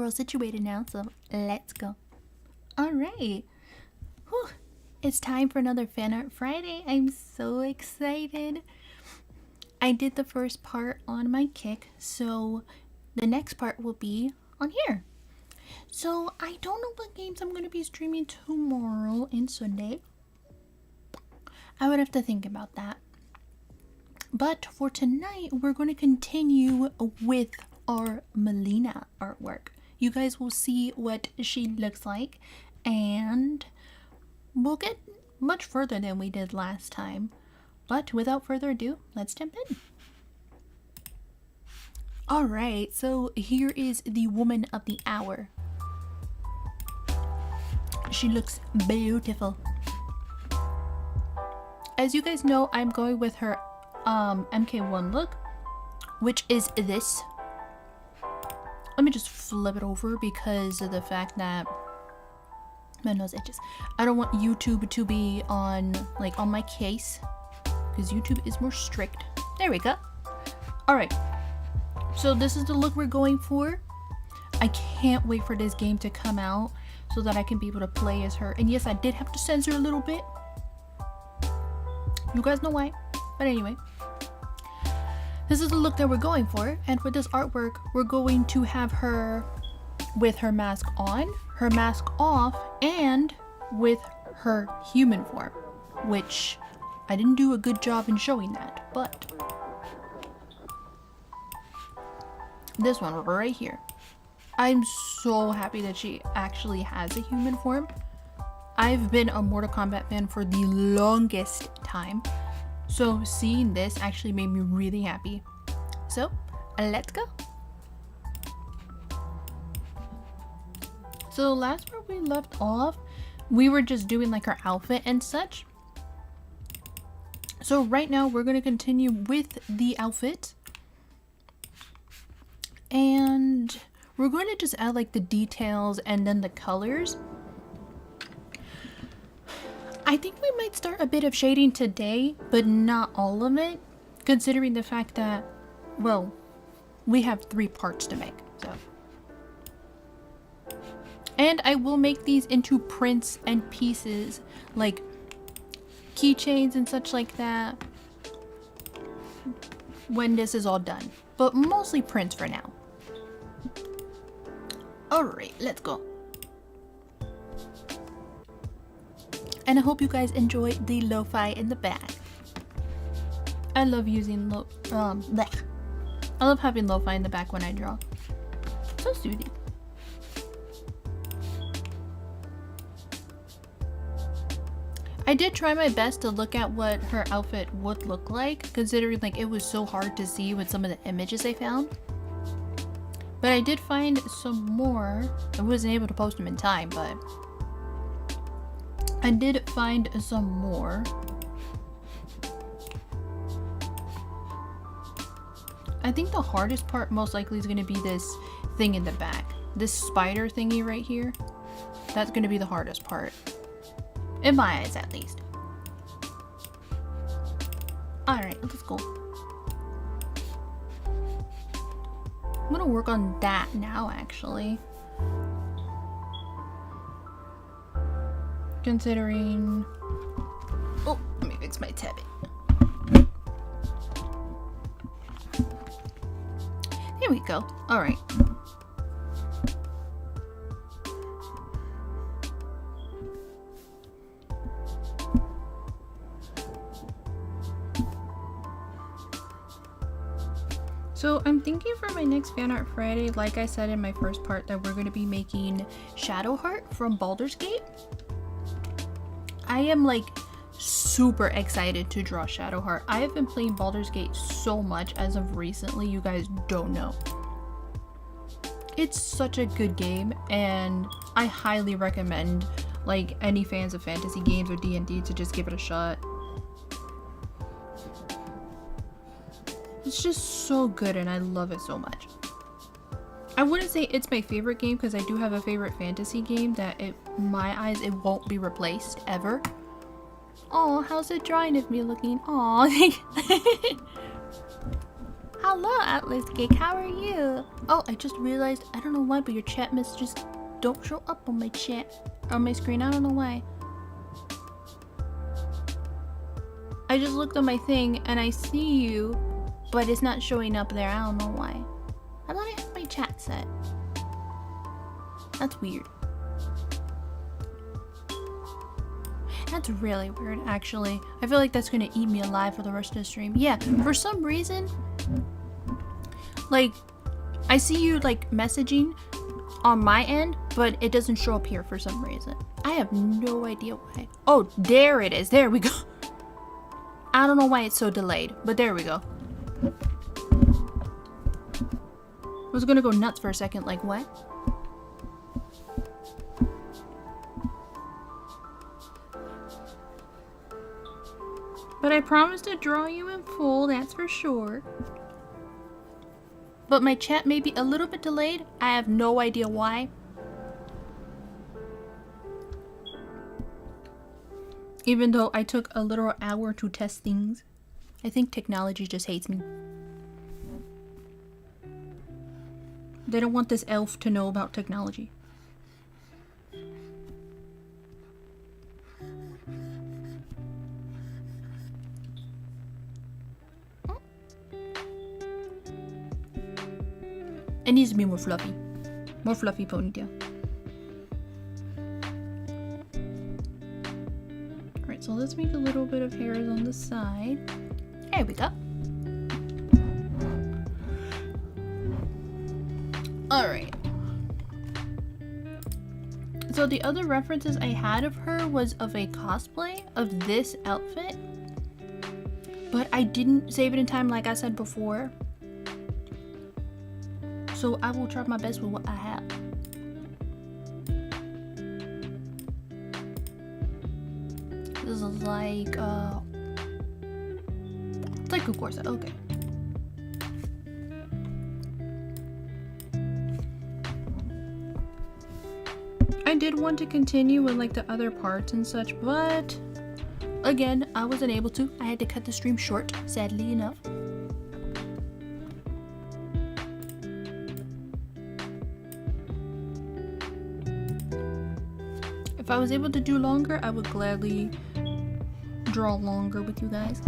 we're all situated now, so let's go. Alright. It's time for another Fan Art Friday. I'm so excited. I did the first part on my kick, so the next part will be on here. So I don't know what games I'm going to be streaming tomorrow and Sunday. I would have to think about that. But for tonight, we're going to continue with our Mileena artwork. You guys will see what she looks like, and we'll get much further than we did last time. But without further ado, let's jump in. Alright, so here is the woman of the hour. She looks beautiful. As you guys know, I'm going with her MK1 look, which is this. Let me just flip it over because of the fact that my nose itches. I don't want YouTube to be on my case because YouTube is more strict. There we go. Alright, so this is the look we're going for. I can't wait for this game to come out so that I can be able to play as her. And yes, I did have to censor a little bit. You guys know why. But anyway, this is the look that we're going for. And for this artwork, we're going to have her with her mask on, her mask off, and with her human form, which I didn't do a good job in showing that, but this one right here, I'm so happy that she actually has a human form. I've been a Mortal Kombat fan for the longest time, so seeing this actually made me really happy. So let's go. So last where we left off, we were just doing like her outfit and such. So right now we're going to continue with the outfit, and we're going to just add like the details and then the colors. I think we might start a bit of shading today, but not all of it, considering the fact that, well, we have 3 parts to make, so. And I will make these into prints and pieces, like keychains and such like that, when this is all done. But mostly prints for now. Alright, let's go. And I hope you guys enjoy the lo-fi in the back. I love using I love having lo-fi in the back when I draw. So soothing. I did try my best to look at what her outfit would look like, considering like it was so hard to see with some of the images I found. But I did find some more. I wasn't able to post them in time, but I did find some more. I think the hardest part most likely is going to be this thing in the back. This spider thingy right here. That's going to be the hardest part. In my eyes, at least. Alright, let's go. I'm gonna work on that now, actually. Considering... Oh, let me fix my tablet. There we go. Alright. So I'm thinking for my next Fan Art Friday, like I said in my first part, that we're going to be making Shadowheart from Baldur's Gate. I am like super excited to draw Shadowheart. I have been playing Baldur's Gate so much as of recently, you guys don't know. It's such a good game, and I highly recommend like any fans of fantasy games or D&D to just give it a shot. It's just so good and I love it so much. I wouldn't say it's my favorite game because I do have a favorite fantasy game that in my eyes it won't be replaced ever. Oh, how's the drawing of me looking? Aw. Hello, Atlas Geek. How are you? Oh, I just realized, I don't know why, but your chat messages don't show up on my chat, on my screen. I don't know why. I just looked at my thing and I see you, but it's not showing up there. I don't know why. I thought I had my chat set. That's weird. That's really weird, actually. I feel like that's gonna eat me alive for the rest of the stream. Yeah, for some reason, like, I see you, like, messaging on my end, but it doesn't show up here for some reason. I have no idea why. Oh, there it is. There we go. I don't know why it's so delayed, but there we go. I was gonna go nuts for a second, like, what? But I promised to draw you in full, that's for sure. But my chat may be a little bit delayed. I have no idea why. Even though I took a literal hour to test things. I think technology just hates me. They don't want this elf to know about technology. It needs to be more fluffy. More fluffy ponytail. Alright, so let's make a little bit of hairs on the side. There we go. Alright. So the other references I had of her was of a cosplay of this outfit. But I didn't save it in time like I said before. So I will try my best with what I have. This is like, it's like a corset, okay. I did want to continue with like the other parts and such, but again, I wasn't able to. I had to cut the stream short, sadly enough. If I was able to do longer, I would gladly draw longer with you guys.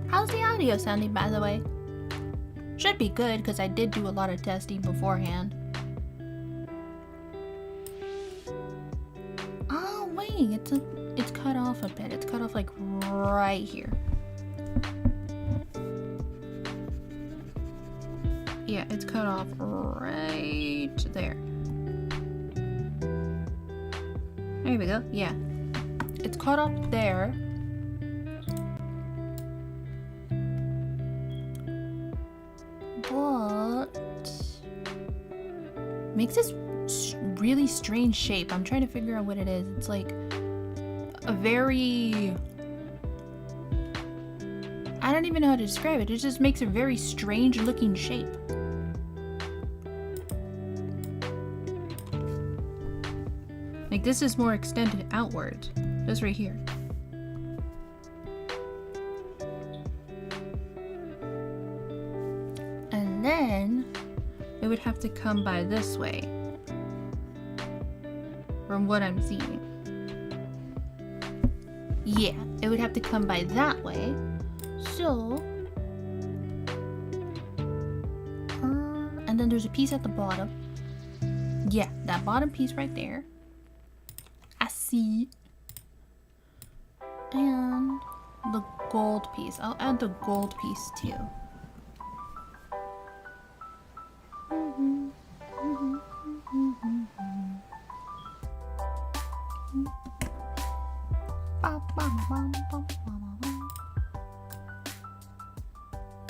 How's the audio sounding, by the way? Should be good, because I did do a lot of testing beforehand. Oh, wait, it's cut off a bit. It's cut off, like, right here. Yeah, it's cut off right there. There we go, yeah. It's cut off there. But makes this really strange shape. I'm trying to figure out what it is. It's like a very, I don't even know how to describe it. It just makes a very strange looking shape. Like this is more extended outward. Just right here. And then it would have to come by this way. From what I'm seeing. Yeah, it would have to come by that way. So, and then there's a piece at the bottom. Yeah, that bottom piece right there. I see. And the gold piece. I'll add the gold piece too.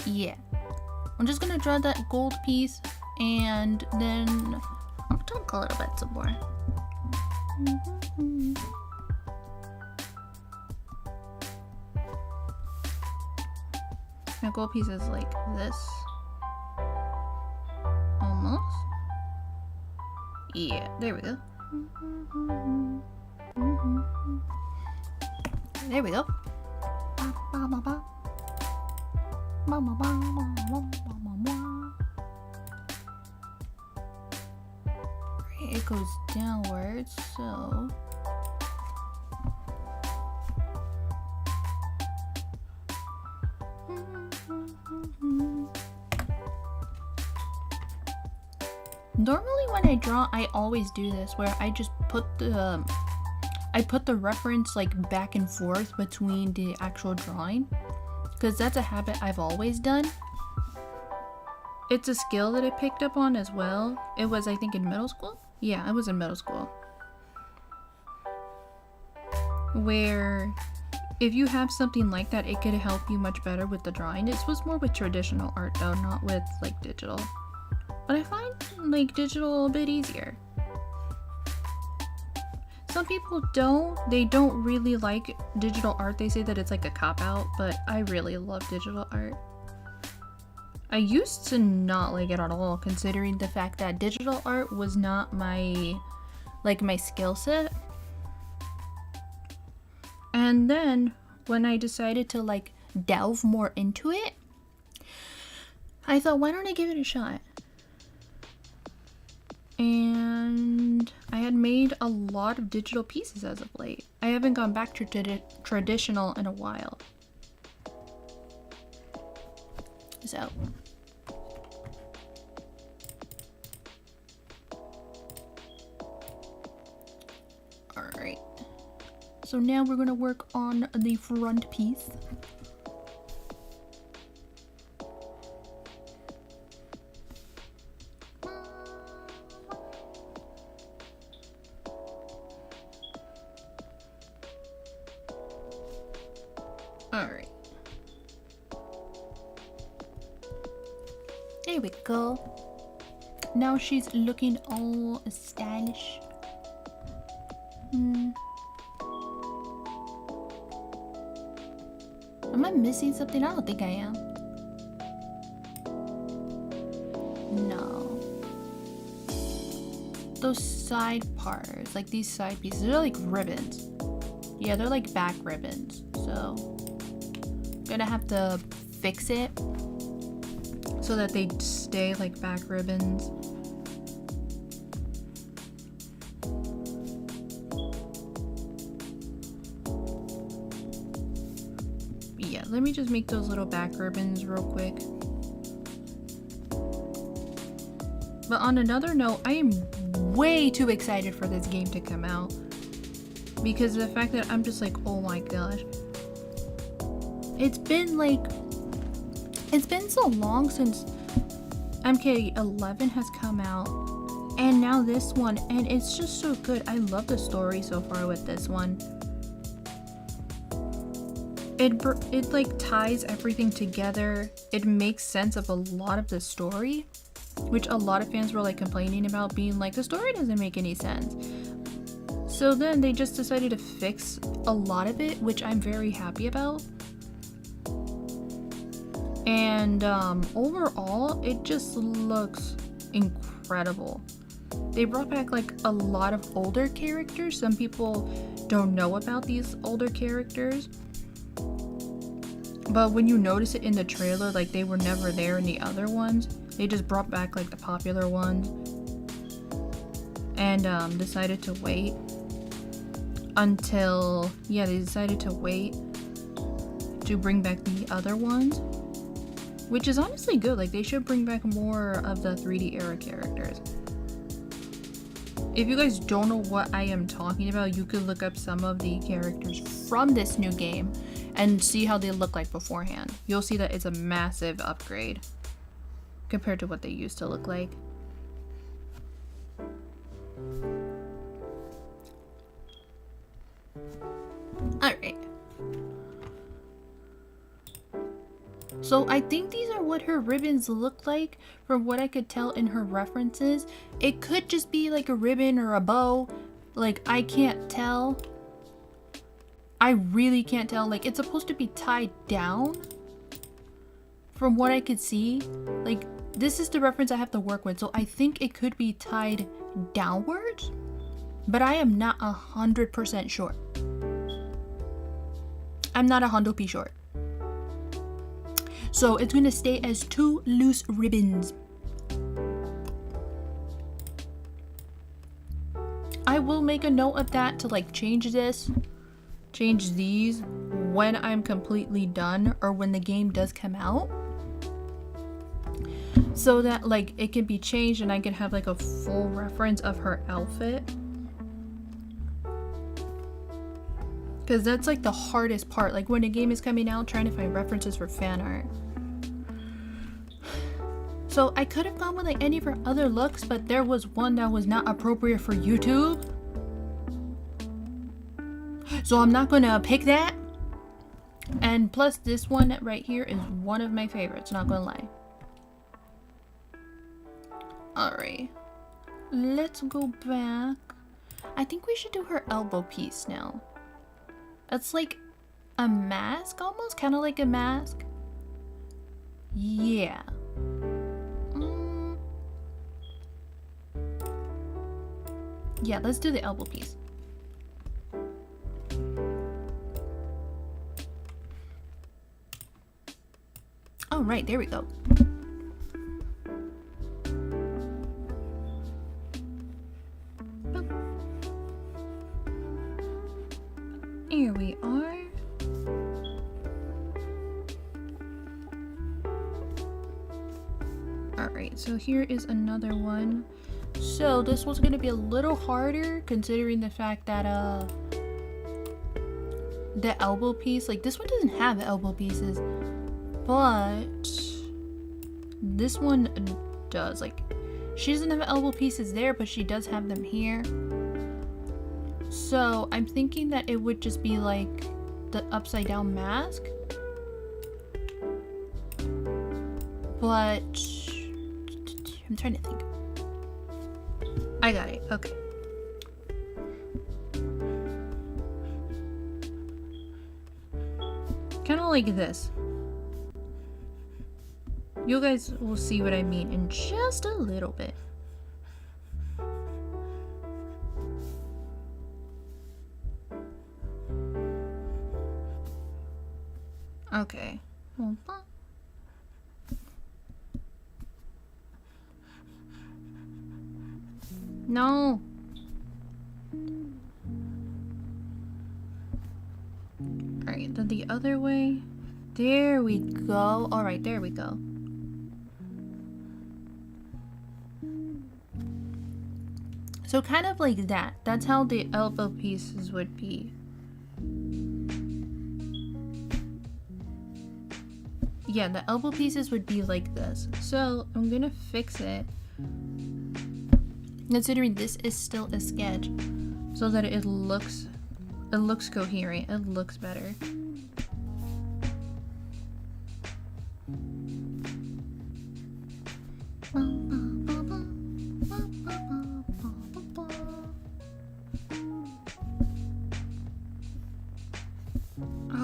Yeah, I'm just gonna draw that gold piece and then I'll talk a little bit some more. My gold piece is like this. Almost. Yeah, there we go. There we go. It goes downwards, so normally when I draw, I always do this where I just put the reference like back and forth between the actual drawing, because that's a habit I've always done. It's a skill that I picked up on as well. It was, I think, in middle school. Yeah, I was in middle school. Where if you have something like that, it could help you much better with the drawing. It was more with traditional art though, not with like digital. But I find like digital a bit easier. Some people they don't really like digital art. They say that it's like a cop-out, but I really love digital art. I used to not like it at all, considering the fact that digital art was not my skill set. And then when I decided to like delve more into it, I thought, why don't I give it a shot? And I had made a lot of digital pieces as of late. I haven't gone back to traditional in a while. So alright. So now we're gonna work on the front piece. Alright. There we go. Now she's looking all stylish. Am I missing something? I don't think I am. No. Those side parts, like these side pieces, they're like ribbons. Yeah, they're like back ribbons. So I'm gonna have to fix it so that they stay like back ribbons. Yeah, let me just make those little back ribbons real quick. But on another note, I am way too excited for this game to come out, because of the fact that I'm just like, oh my gosh. It's been so long since MK1 has come out, and now this one, and it's just so good. I love the story so far with this one. It like ties everything together. It makes sense of a lot of the story, which a lot of fans were like complaining about, being like, the story doesn't make any sense. So then they just decided to fix a lot of it, which I'm very happy about. And overall, it just looks incredible. They brought back like a lot of older characters. Some people don't know about these older characters, but when you notice it in the trailer, like they were never there in the other ones. They just brought back like the popular ones, and decided to wait until, yeah, they decided to wait to bring back the other ones, which is honestly good. Like they should bring back more of the 3D era characters. If you guys don't know what I am talking about, you could look up some of the characters from this new game and see how they look like beforehand. You'll see that it's a massive upgrade compared to what they used to look like. Alright. So I think these are what her ribbons look like from what I could tell in her references. It could just be like a ribbon or a bow. Like, I can't tell. I really can't tell. Like, it's supposed to be tied down. from what I could see, like, this is the reference I have to work with, so I think it could be tied downwards, but I am not 100% sure. I'm not 100% sure. So it's gonna stay as 2 loose ribbons. I will make a note of that to like change these when I'm completely done or when the game does come out, so that like it can be changed and I can have like a full reference of her outfit, because that's like the hardest part, like when a game is coming out, trying to find references for fan art. So I could have gone with like any of her other looks, but there was one that was not appropriate for YouTube, so I'm not gonna pick that. And plus this one right here is one of my favorites, not gonna lie. Alright, let's go back. I think we should do her elbow piece now. It's like a mask almost, kind of like a mask. Yeah. Yeah, let's do the elbow piece. Oh, right, there we go. Here we are. Alright, so here is another one. So this one's gonna be a little harder considering the fact that the elbow piece, like this one doesn't have elbow pieces, but this one does. Like she doesn't have elbow pieces there, but she does have them here. So I'm thinking that it would just be like the upside down mask, but I'm trying to think. I got it. Okay. Kind of like this. You guys will see what I mean in just a little bit. Okay. No. Alright, then the other way. There we go. Alright, there we go. So kind of like that. That's how the elbow pieces would be. Yeah, the elbow pieces would be like this. So I'm gonna fix it, considering this is still a sketch, so that it looks coherent. It looks better.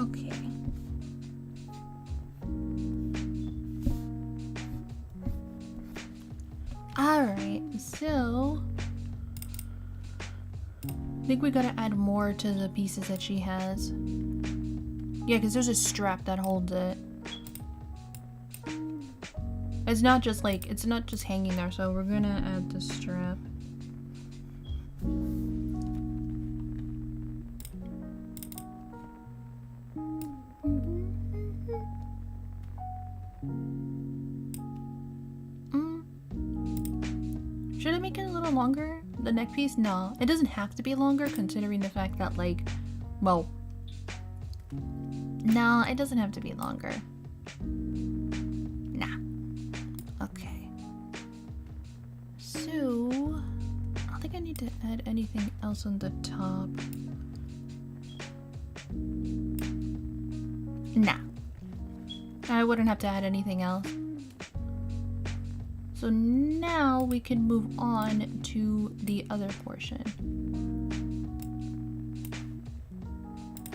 Okay. Alright, so I think we gotta add more to the pieces that she has. Yeah, because there's a strap that holds it. It's not just hanging there, so we're gonna add the strap. Should I make it a little longer? The neck piece? No, it doesn't have to be longer, considering the fact that, like, well, no, it doesn't have to be longer. Nah. Okay. So, I don't think I need to add anything else on the top. Nah. I wouldn't have to add anything else. So now we can move on to the other portion.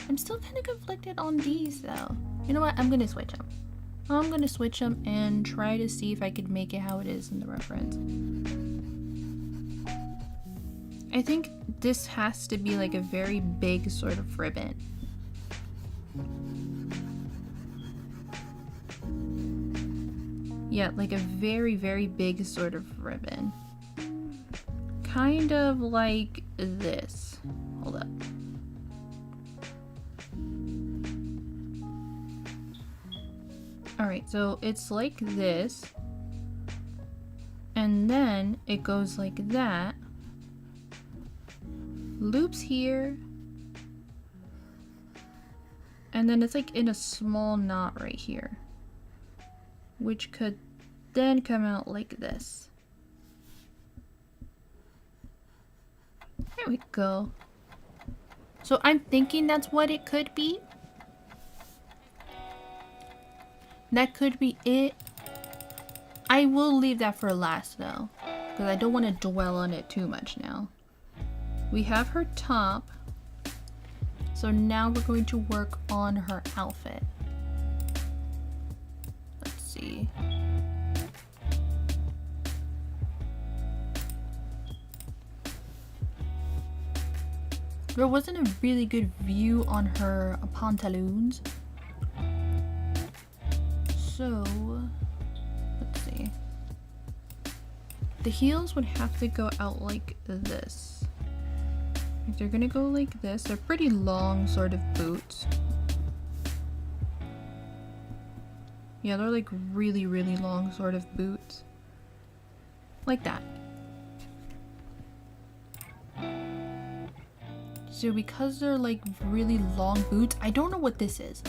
I'm still kind of conflicted on these though. You know what? I'm gonna switch them. I'm gonna switch them and try to see if I could make it how it is in the reference. I think this has to be like a very big sort of ribbon. Yeah, like a very, very big sort of ribbon. Kind of like this. Hold up. Alright, so it's like this. And then it goes like that. Loops here. And then it's like in a small knot right here. Which could then come out like this. There we go. So I'm thinking that's what it could be. That could be it. I will leave that for last though, because I don't want to dwell on it too much now. We have her top. So now we're going to work on her outfit. Let's see. There wasn't a really good view on her pantaloons. So, let's see. The heels would have to go out like this. If they're gonna go like this, they're pretty long sort of boots. Yeah, they're like really, really long sort of boots. Like that. So because they're like really long boots, I don't know what this is.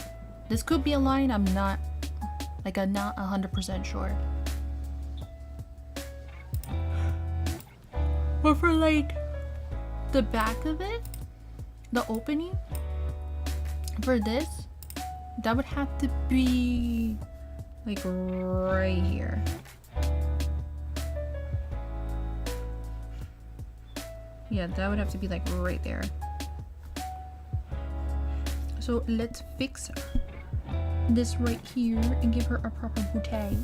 This could be a line, I'm not 100% sure. But for like the back of it, the opening for this, that would have to be like right here. Yeah, that would have to be like right there. So let's fix this right here and give her a proper bouquet.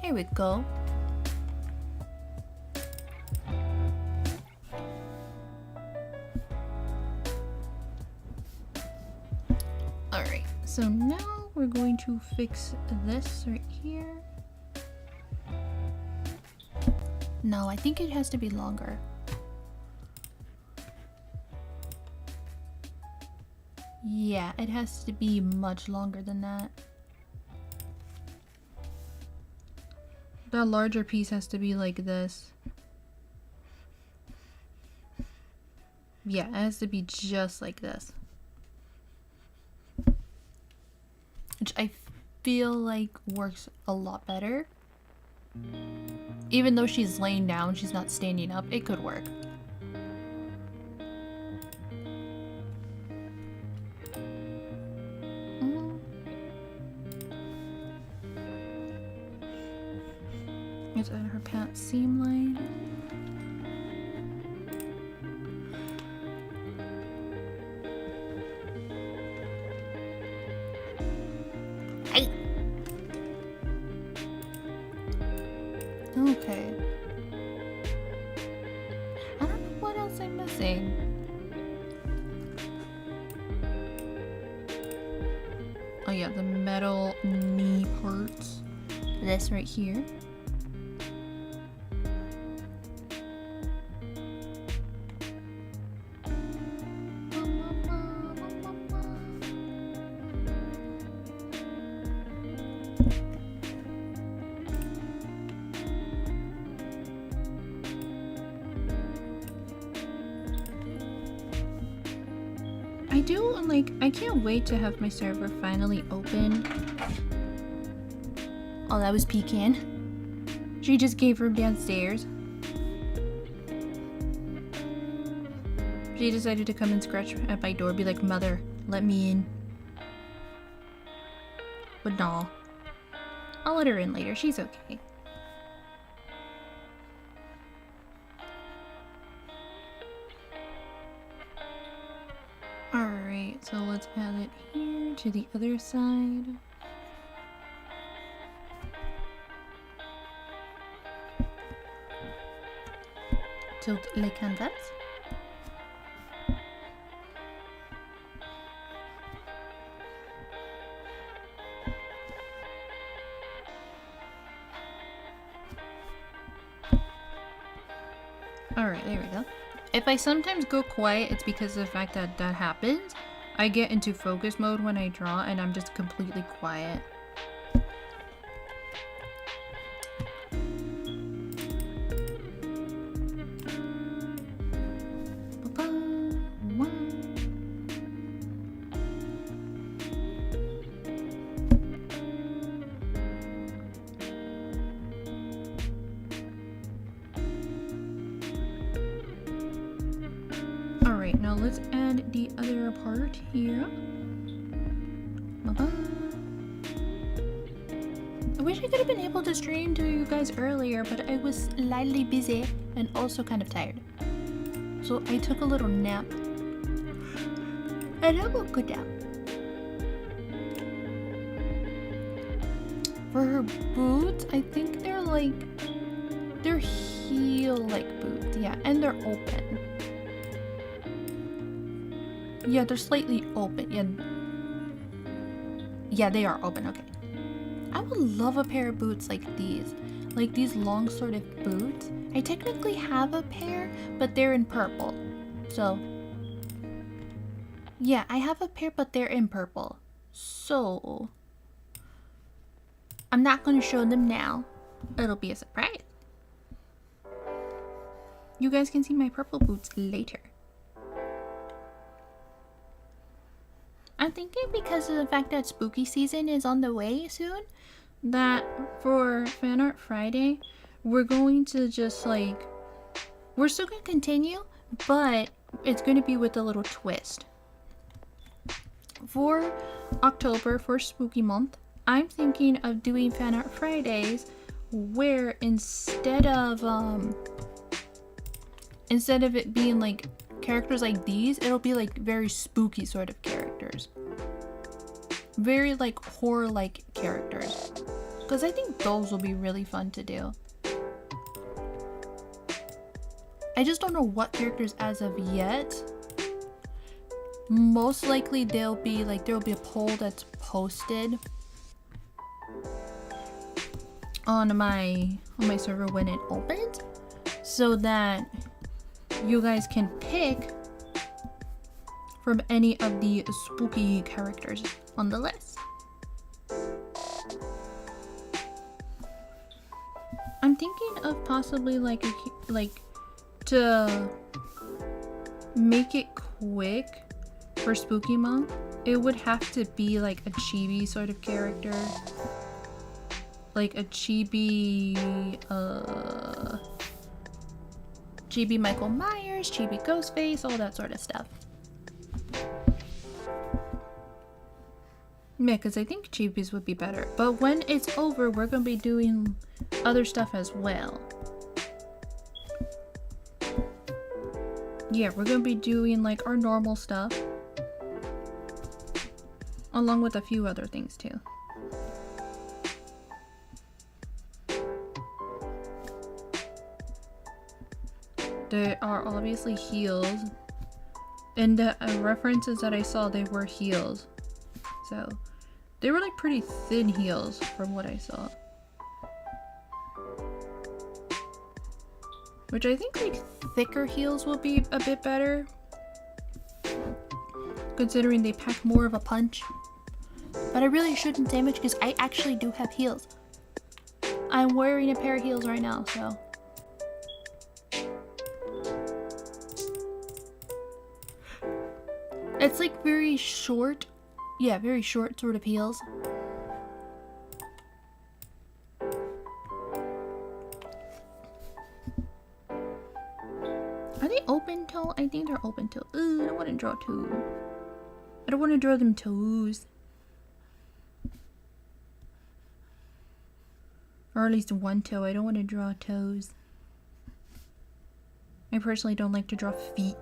Here we go. Alright, so now we're going to fix this right here. No, I think it has to be longer. Yeah, it has to be much longer than that. That larger piece has to be like this. Yeah, it has to be just like this. Which I feel like works a lot better. Even though she's laying down, she's not standing up, it could work. Let's add her pant seam line. Hey. Okay. I don't know what else I'm missing. Oh yeah, the metal knee parts. This right here. I can't wait to have my server finally open. Oh, that was Pecan. She just came from downstairs. She decided to come and scratch at my door, be like, "Mother, let me in." But no. I'll let her in later. She's okay. Alright, so let's add it here to the other side. Tilt le canvas. Alright, there we go. If I sometimes go quiet, it's because of the fact that that happens. I get into focus mode when I draw and I'm just completely quiet. Alright, now let's add the other part here. I wish I could have been able to stream to you guys earlier, but I was slightly busy and also kind of tired. So I took a little nap. And I will go down. For her boots, I think they're heel-like boots, yeah, and they're open. Yeah, they're slightly open. Yeah, they are open. Okay. I would love a pair of boots like these long sort of boots. I technically have a pair, but they're in purple. So, yeah, I have a pair, but they're in purple. So, I'm not going to show them now. It'll be a surprise. You guys can see my purple boots later. I'm thinking because of the fact that spooky season is on the way soon, that for Fanart Friday, we're going to just we're still going to continue, but it's going to be with a little twist. For October, for spooky month, I'm thinking of doing Fanart Fridays where instead of it being like characters like these, it'll be like very spooky sort of characters. Very like horror-like characters. Because I think those will be really fun to do. I just don't know what characters as of yet. Most likely there'll be a poll that's posted on my server when it opens, so that you guys can pick from any of the spooky characters on the list. I'm thinking of possibly to make it quick for spooky month. It would have to be like a chibi sort of character, like a chibi Michael Myers, chibi Ghostface, all that sort of stuff. Yeah, because I think chibis would be better. But when it's over, we're going to be doing other stuff as well. Yeah, we're going to be doing like our normal stuff, along with a few other things too. There are obviously heels. In the references that I saw, they were heels. So, they were like pretty thin heels from what I saw. Which I think like thicker heels will be a bit better, considering they pack more of a punch. But I really shouldn't say much because I actually do have heels. I'm wearing a pair of heels right now, so. It's like very short. Yeah, very short sort of heels. Are they open toe? I think they're open toe. Ooh, I don't want to draw toe. I don't want to draw them toes. Or at least one toe. I don't want to draw toes. I personally don't like to draw feet.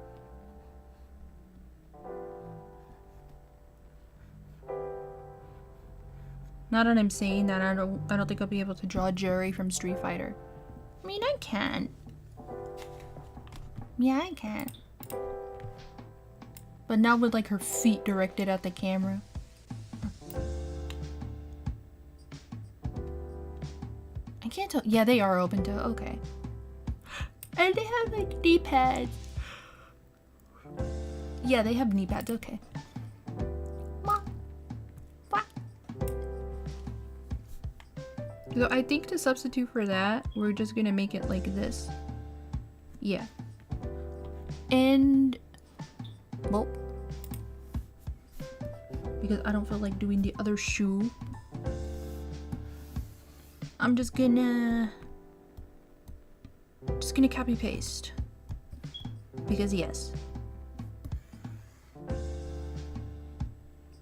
Now that I'm saying that, I don't think I'll be able to draw Jerry from Street Fighter. I mean, I can. Yeah, I can. But not with like her feet directed at the camera. I can't tell. Yeah, they are open to. Okay. And they have like knee pads. Yeah, they have knee pads. Okay. So I think to substitute for that, we're just gonna make it like this. Yeah. And well, because I don't feel like doing the other shoe, I'm just gonna copy paste. Because yes.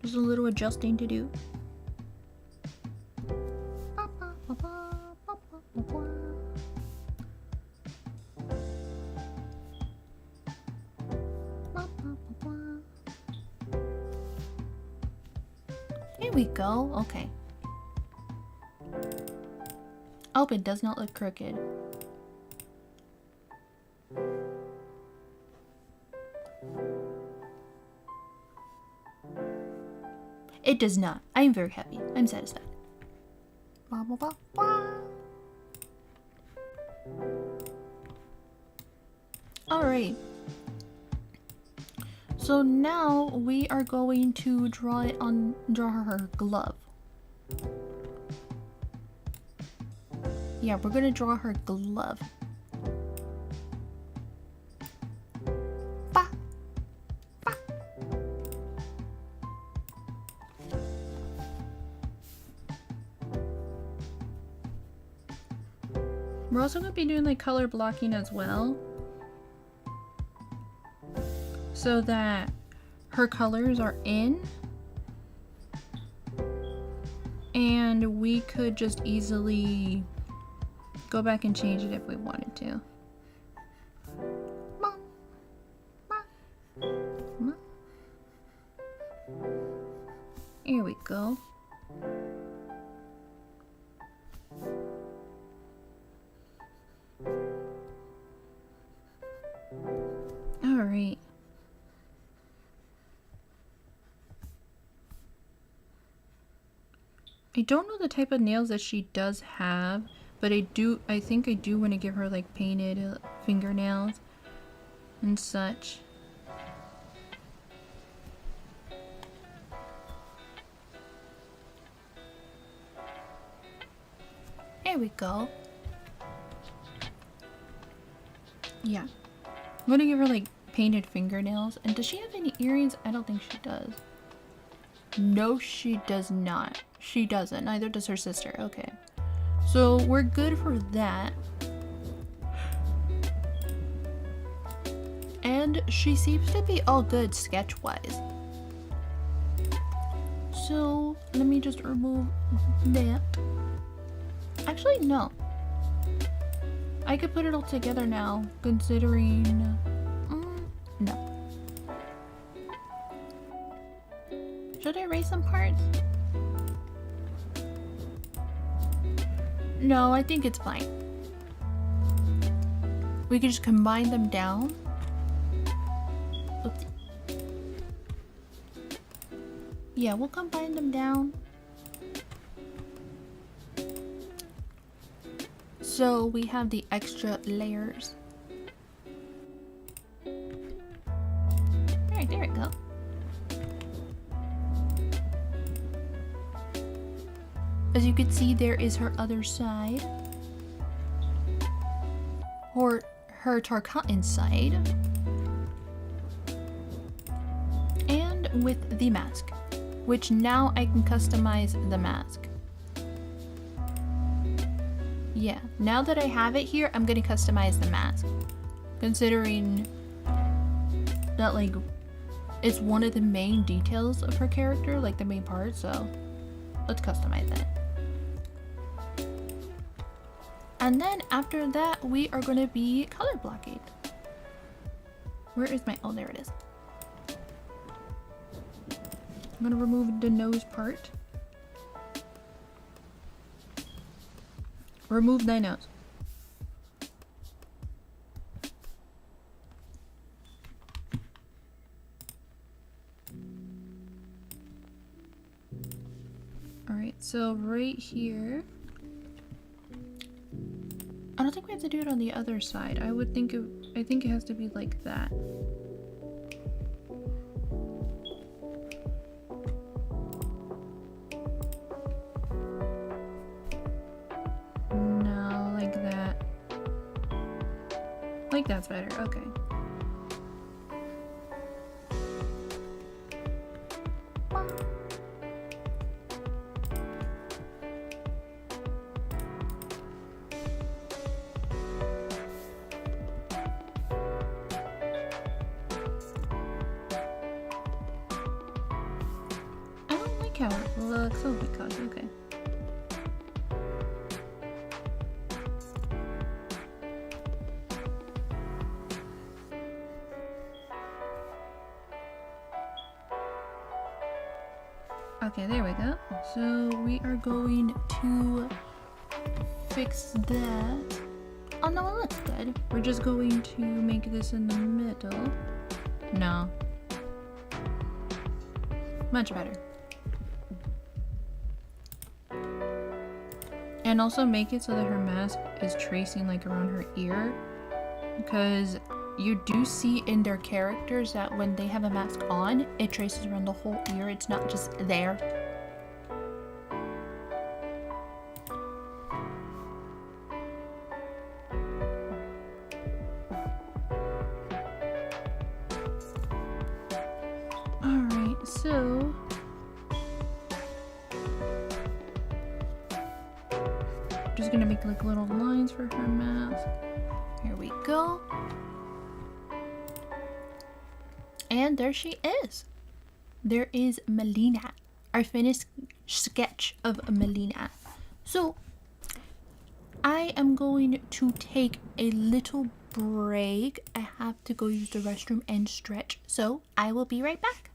There's a little adjusting to do. Here we go. Okay. Oh, it does not look crooked. It does not. I am very happy. I'm satisfied. Alright. So now we are going to draw her glove. Yeah, we're gonna draw her glove. We're also going to be doing like color blocking as well, so that her colors are in and we could just easily go back and change it if we wanted to. Here we go. Alright. I don't know the type of nails that she does have, but I think I do want to give her like painted fingernails and such. There we go. Yeah. I'm gonna give her like painted fingernails. And does she have any earrings? I don't think she does. No, she does not. She doesn't. Neither does her sister. Okay. So we're good for that. And she seems to be all good sketch-wise. So let me just remove that. Actually, no. I could put it all together now, considering... no. Should I erase some parts? No, I think it's fine. We could just combine them down. Oops. Yeah, we'll combine them down. So we have the extra layers. Alright, there we go. As you can see, there is her other side. Or her Tarkatan side. And with the mask, which now I can customize the mask. Yeah, now that I have it here, I'm gonna customize the mask. Considering that, like, it's one of the main details of her character, like the main part, so let's customize that. And then after that, we are gonna be color blocking. Where is my, oh, there it is. I'm gonna remove the nose part. Remove thy nose. Alright, so right here. I don't think we have to do it on the other side. I think it has to be like that. No, like that. Like that's better, okay. How it looks. Oh my god, okay. Okay, there we go. So we are going to fix that. Oh no, it looks good. We're just going to make this in the middle. No. Much better. And also make it so that her mask is tracing like around her ear, because you do see in their characters that when they have a mask on, it traces around the whole ear. It's not just there. Alright, so just gonna make like little lines for her mask. Here we go. And there she is. There is Mileena, our finished sketch of Mileena. So I am going to take a little break. I have to go use the restroom and stretch. So I will be right back.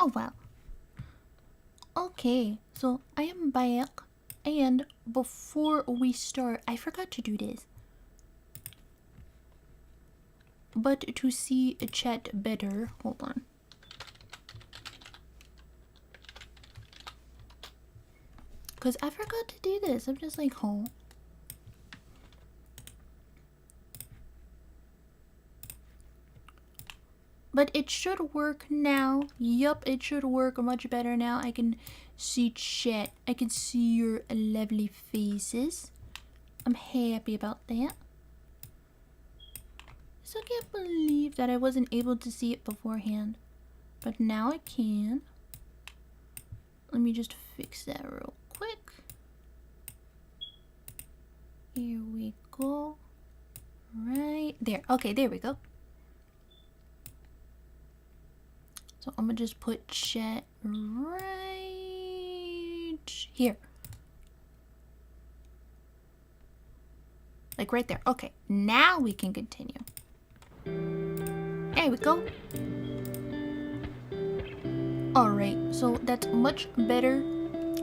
Oh wow. Okay, so I am back, and before we start, I forgot to do this. But to see a chat better, hold on. Because I forgot to do this. I'm just like, oh. But it should work now. Yup, it should work much better now. I can see chat. I can see your lovely faces. I'm happy about that. So I can't believe that I wasn't able to see it beforehand. But now I can. Let me just fix that real quick. Here we go. Right there. Okay, there we go. So I'm gonna just put chat right here. Like right there. Okay, now we can continue. There we go. Alright, so that's much better.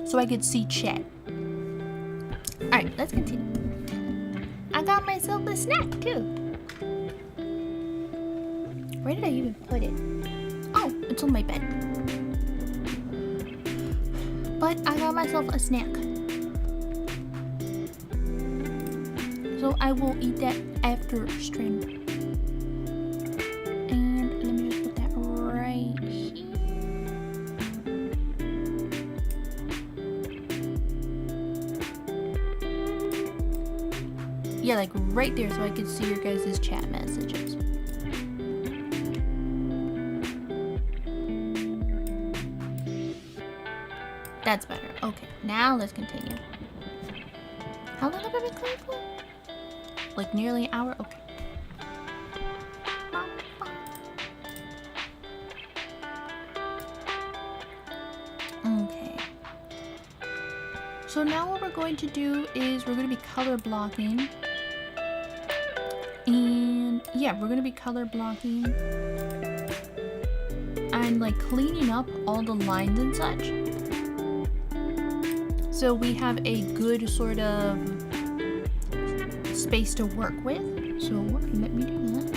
So I could see chat. Alright, let's continue. I got myself a snack too. Where did I even put it? Oh, it's on my bed. But I got myself a snack. So I will eat that after stream. And let me just put that right here. Yeah, like right there so I can see your guys' chat messages. That's better. Okay, now let's continue. How long have I been playing for? Like nearly an hour? Okay. Okay. So now what we're going to do is we're going to be color blocking. And yeah, we're going to be color blocking. And like cleaning up all the lines and such. So we have a good sort of space to work with. So let me do that.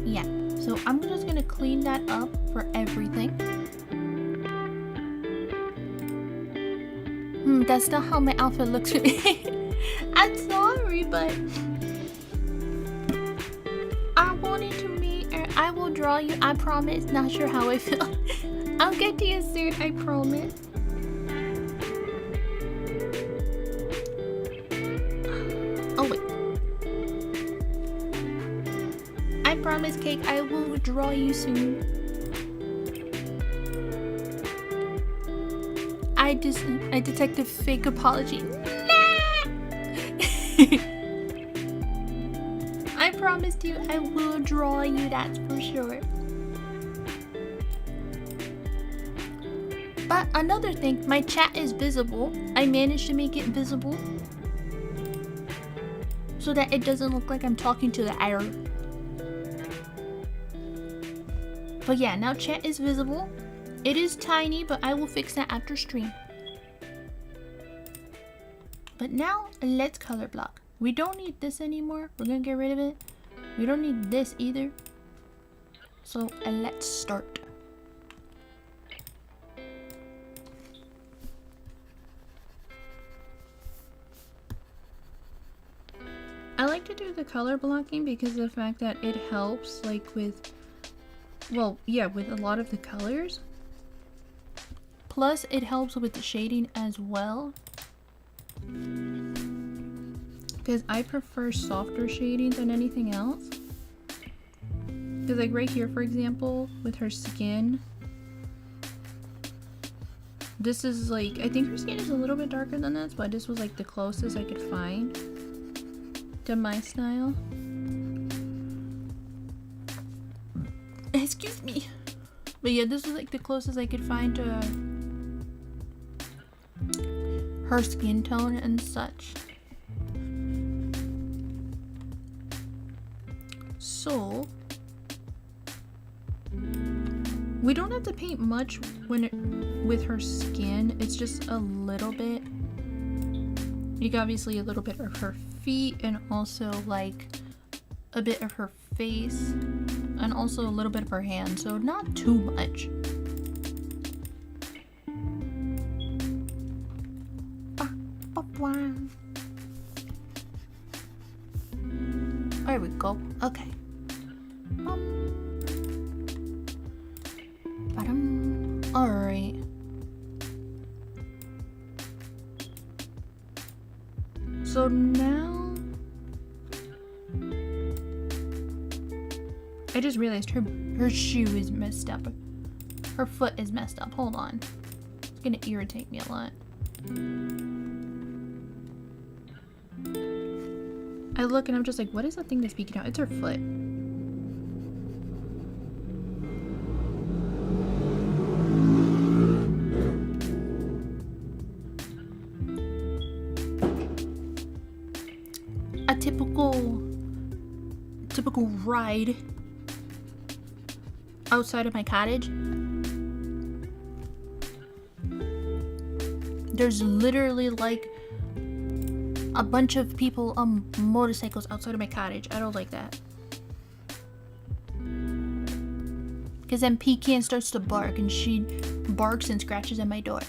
Yeah, so I'm just gonna clean that up for everything. That's not how my outfit looks for me. I'm sorry, but I wanted to meet her. I will draw you, I promise. Not sure how I feel. I'll get to you soon, I promise. Oh wait. I promise, Cake, I will draw you soon. I detect a fake apology. I promised you I will draw you, that's for sure. But another thing, my chat is visible. I managed to make it visible so that it doesn't look like I'm talking to the air. But yeah, now chat is visible. It is tiny, but I will fix that after stream. But now, let's color block. We don't need this anymore. We're gonna get rid of it. We don't need this either. So, let's start. I like to do the color blocking because of the fact that it helps, like with, well, yeah, with a lot of the colors. Plus, it helps with the shading as well. Because I prefer softer shading than anything else. Because like right here, for example, with her skin. This is like, I think her skin is a little bit darker than this, but this was like the closest I could find to my style. Excuse me. But yeah, this was like the closest I could find to her skin tone and such. So we don't have to paint much with her skin. It's just a little bit. Like obviously a little bit of her feet and also like a bit of her face and also a little bit of her hand. So not too much. There we go. Okay. Alright. So now I just realized her shoe is messed up. Her foot is messed up. Hold on. It's gonna irritate me a lot. I look and I'm just like, what is that thing that's peeking out? It's her foot. A typical ride outside of my cottage. There's literally like a bunch of people on motorcycles outside of my cottage. I don't like that. Because then Pecan starts to bark and she barks and scratches at my door.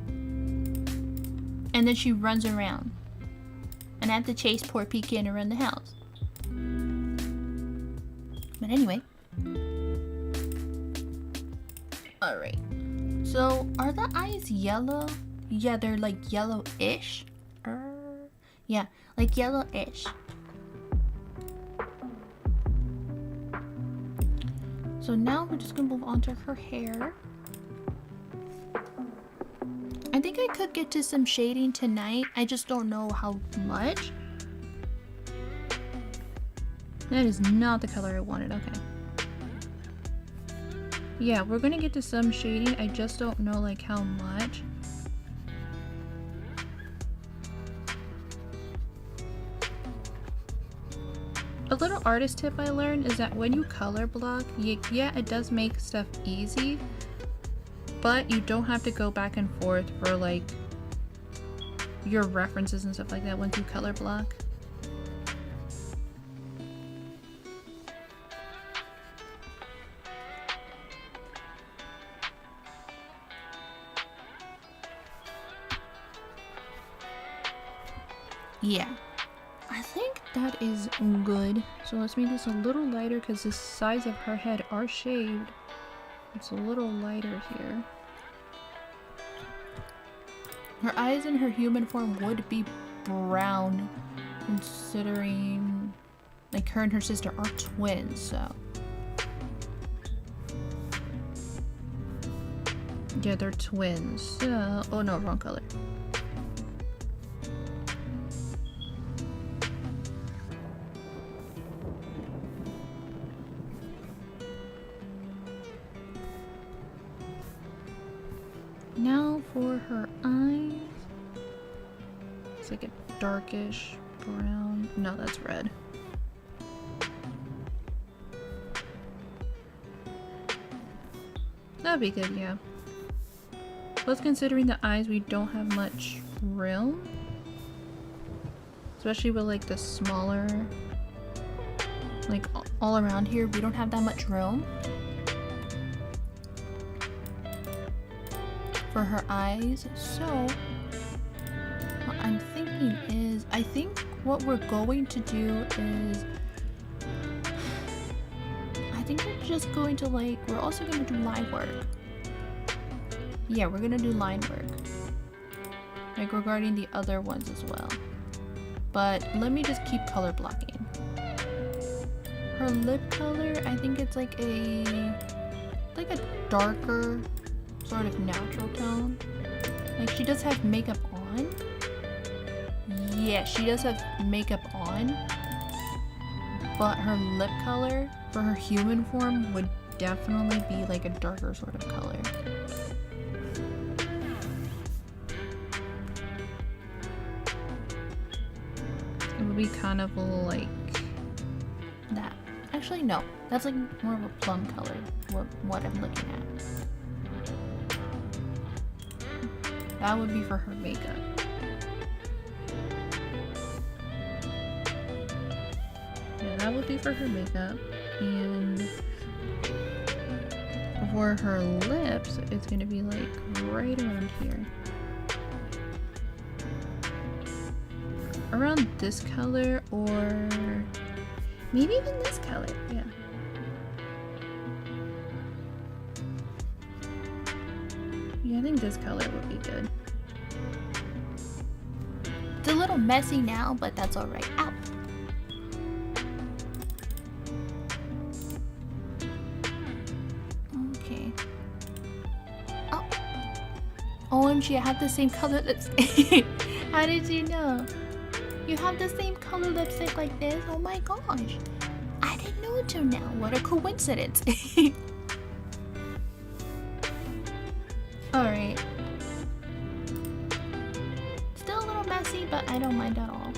And then she runs around. And I have to chase poor Pecan around the house. But anyway. Alright. So, are the eyes yellow? Yeah, they're like yellowish. Yeah, like yellowish. So now we're just gonna move on to her hair. I think I could get to some shading tonight. I just don't know how much. That is not the color I wanted. Okay. Yeah, we're gonna get to some shading. I just don't know like how much. A little artist tip I learned is that when you color block, yeah, it does make stuff easy, but you don't have to go back and forth for like your references and stuff like that once you color block. Yeah. I think that is good. So let's make this a little lighter because the sides of her head are shaved. It's a little lighter here. Her eyes in her human form would be brown, considering like her and her sister are twins, so. Yeah, they're twins. So, oh no, wrong color. Now for her eyes. It's like a darkish brown. No, that's red. That'd be good, yeah. Plus, considering the eyes, we don't have much room. Especially with like the smaller, like all around here, we don't have that much room for her eyes. So what I'm thinking is, I think what we're going to do is, I think we're just going to like, we're also going to do line work. Yeah, we're going to do line work, like regarding the other ones as well. But let me just keep color blocking. Her lip color, I think it's like a darker sort of natural tone. Like she does have makeup on. Yeah, she does have makeup on. But her lip color for her human form would definitely be like a darker sort of color. It would be kind of like that. Actually, no. That's like more of a plum color, what I'm looking at. That would be for her makeup. Yeah, that would be for her makeup. And for her lips, it's gonna be like right around here. Around this color, or maybe even this color, yeah. Yeah, I think this color would be good. It's a little messy now, but that's alright. Ow! Okay. Oh! OMG, I have the same color lipstick. How did you know? You have the same color lipstick like this? Oh my gosh. I didn't know until now. What a coincidence. Alright. Still a little messy, but I don't mind at all.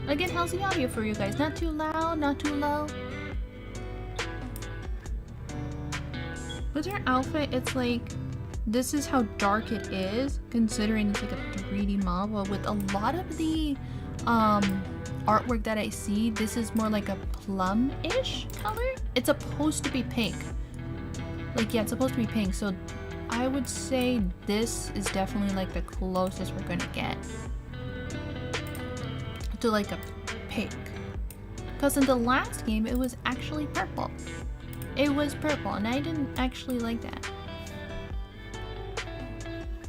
Again, how's the audio for you guys? Not too loud, not too low? With her outfit, it's like, this is how dark it is, considering it's like a 3D model. With a lot of the artwork that I see, this is more like a plum-ish color. It's supposed to be pink. Like, yeah, it's supposed to be pink. So I would say this is definitely like the closest we're gonna get to like a pink. Because in the last game, it was actually purple. It was purple, and I didn't actually like that.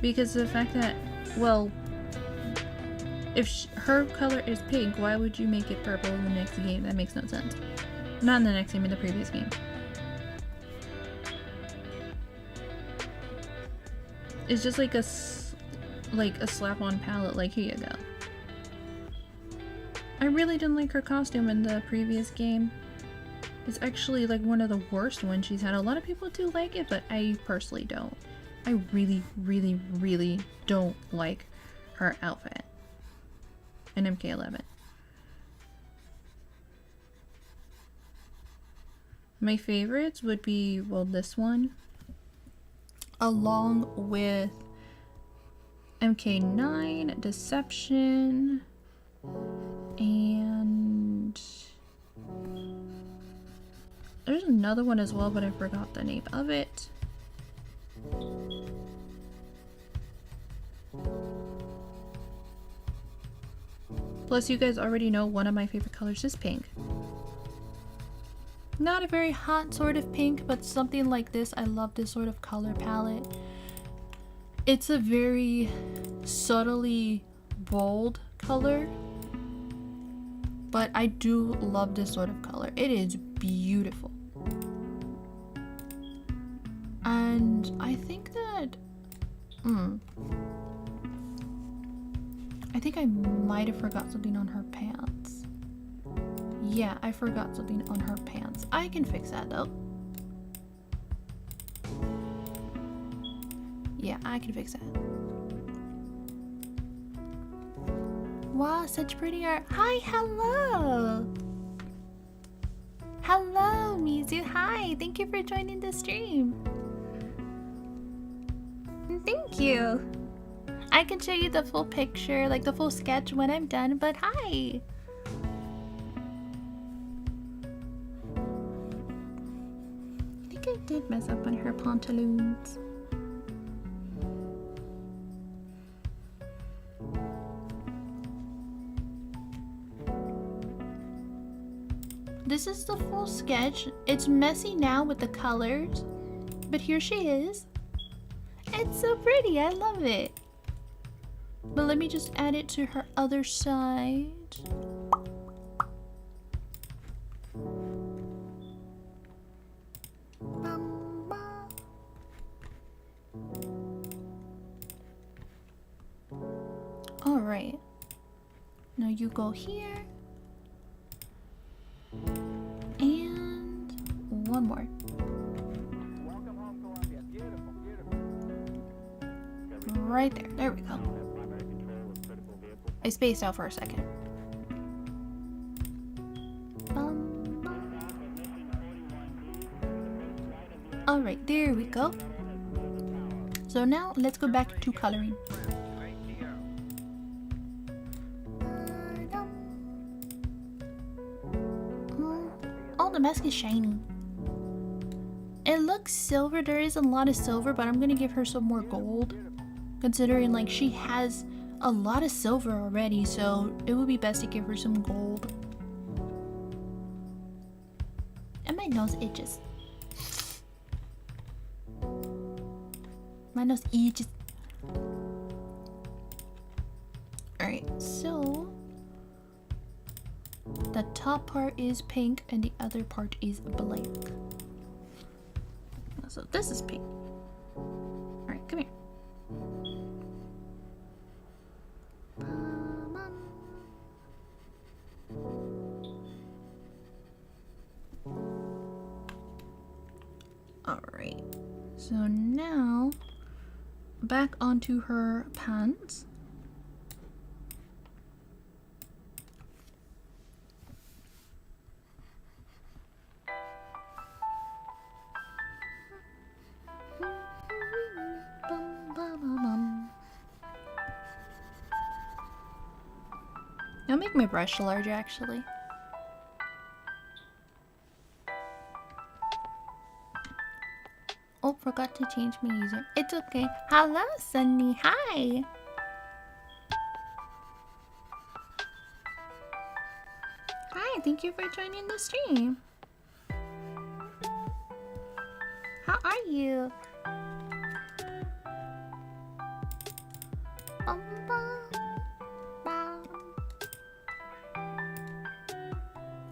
Because of the fact that, well, if her color is pink, why would you make it purple in the next game? That makes no sense. Not in the next game, in the previous game. It's just like a slap-on palette, like, here you go. I really didn't like her costume in the previous game. It's actually like one of the worst ones she's had. A lot of people do like it, but I personally don't. I really, really, really don't like her outfit in MK11. My favorites would be, well, this one, along with MK9, Deception, and there's another one as well, but I forgot the name of it. Plus, you guys already know one of my favorite colors is pink. Not a very hot sort of pink, but something like this. I love this sort of color palette. It's a very subtly bold color, but I do love this sort of color. It is beautiful. And I think that I think I might have forgot something on her pants. Yeah, I forgot something on her pants. I can fix that though. Yeah, I can fix that. Wow, such pretty art. Hi, hello. Hello, Mizu. Hi, thank you for joining the stream. Thank you. I can show you the full picture, like the full sketch when I'm done, but hi. I think I did mess up on her pantaloons. This is the full sketch. It's messy now with the colors, but here she is. It's so pretty, I love it. But let me just add it to her other side. All right. Now you go here. And one more. Welcome home, Columbia. Beautiful, beautiful. right there. There we go. I spaced out for a second. Alright, there we go. So now let's go back to coloring. Oh, the mask is shiny. It looks silver. There is a lot of silver, but I'm gonna give her some more gold. Considering like she has a lot of silver already, so it would be best to give her some gold. And my nose itches. My nose itches. Alright, so the top part is pink and the other part is black. So this is pink. Alright, come here. Alright, so now back onto her pants. I'll make my brush larger actually. Oh, forgot to change my user. It's okay. Hello, Sunny. Hi. Hi, thank you for joining the stream. How are you?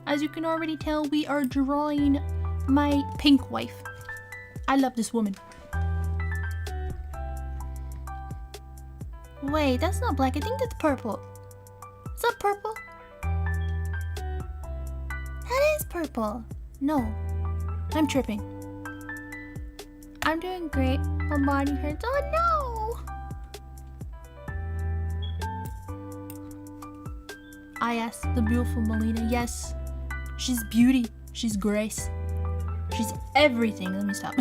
As you can already tell, we are drawing my pink wife. I love this woman. Wait, that's not black. I think that's purple. Is that purple? That is purple. No, I'm tripping. I'm doing great. My body hurts. Oh no! I asked the beautiful Mileena. Yes, she's beauty. She's grace. She's everything. Let me stop.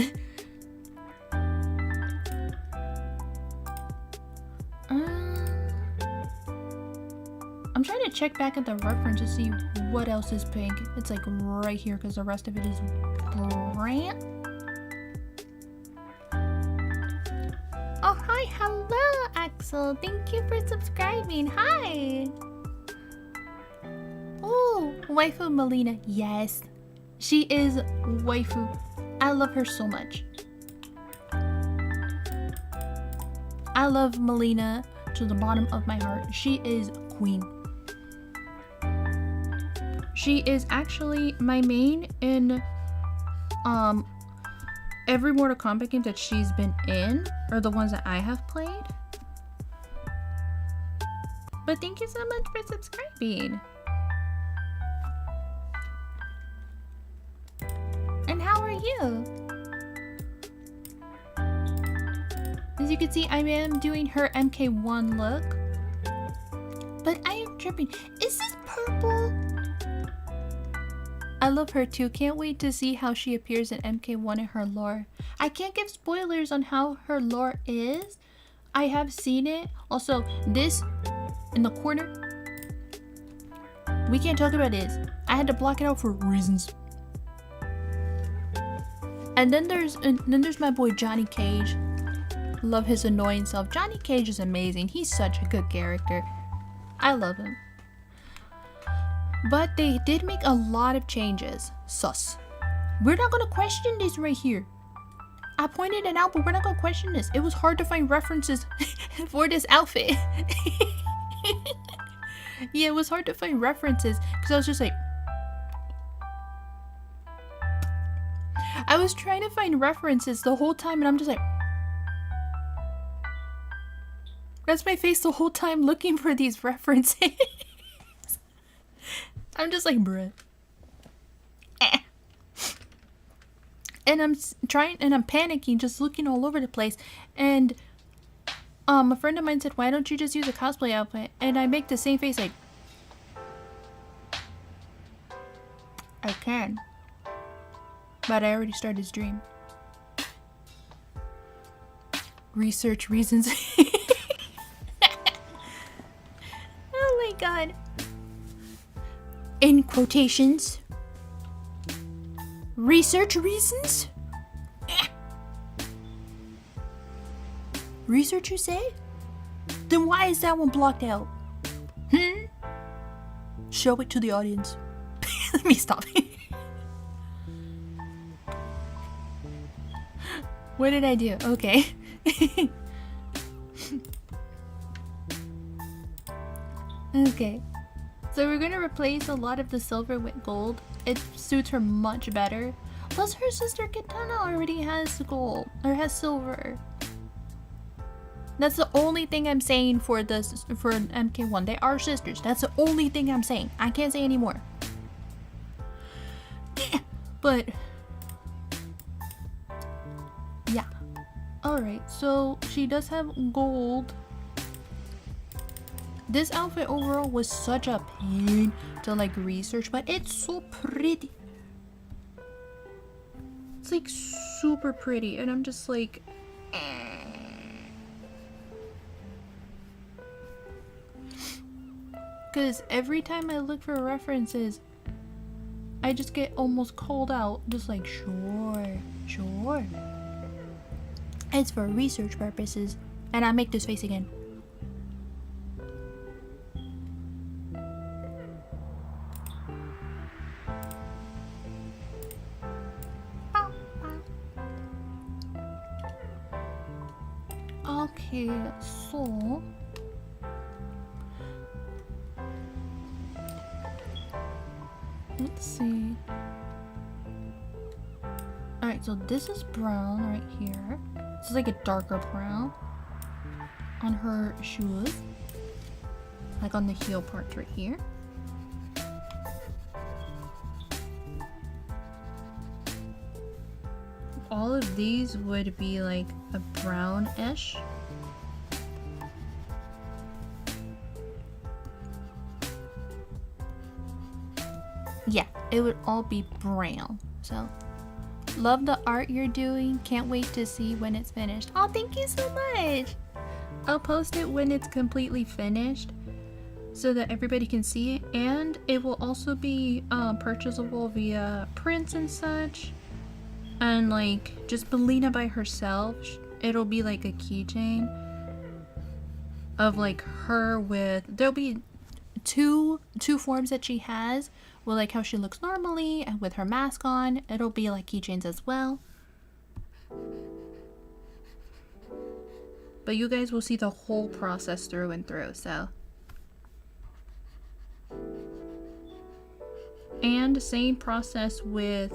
I'm trying to check back at the reference to see what else is pink. It's like right here because the rest of it is brand. Oh, hi. Hello, Axel. Thank you for subscribing. Hi. Oh, waifu Mileena. Yes. She is waifu. I love her so much. I love Mileena to the bottom of my heart. She is queen. She is actually my main in every Mortal Kombat game that she's been in, or the ones that I have played. But thank you so much for subscribing. And how are you? As you can see, I am doing her MK1 look. But I am tripping. Is this purple? I love her too. Can't wait to see how she appears in MK1 and her lore. I can't give spoilers on how her lore is. I have seen it. Also, this in the corner, we can't talk about this. I had to block it out for reasons. And then there's my boy Johnny Cage. Love his annoying self. Johnny Cage is amazing. He's such a good character. I love him. But they did make a lot of changes. Sus. We're not gonna question this right here. I pointed it out, but we're not gonna question this. It was hard to find references for this outfit. Yeah, it was hard to find references because I was just like, I was trying to find references the whole time and I'm just like, that's my face the whole time looking for these references. I'm just like, bruh. And I'm trying and I'm panicking, just looking all over the place. And A friend of mine said, why don't you just use a cosplay outfit? And I make the same face like, I can. But I already started stream. Research reasons. Oh my god. In quotations. Research reasons? Research, you say? Then why is that one blocked out? Show it to the audience. Let me stop. What did I do? Okay. Okay. So we're gonna replace a lot of the silver with gold. It suits her much better. Plus her sister Katana already has gold, or has silver. That's the only thing I'm saying for this, for MK1. They are sisters. That's the only thing I'm saying. I can't say any more. But yeah. Alright, so she does have gold. This outfit overall was such a pain to like research, but it's so pretty. It's like super pretty, and I'm just like, because every time I look for references, I just get almost called out, just like, sure. It's for research purposes. And I make this face again. Okay, so let's see. Alright, so this is brown right here. This is like a darker brown on her shoes. Like on the heel parts right here. All of these would be like a brownish. Yeah, it would all be brown. So, love the art you're doing. Can't wait to see when it's finished. Oh, thank you so much. I'll post it when it's completely finished so that everybody can see it. And it will also be purchasable via prints and such. And like just Mileena by herself, it'll be like a keychain of like her with, there'll be two forms that she has with like how she looks normally and with her mask on. It'll be like keychains as well. But you guys will see the whole process through and through, so. And same process with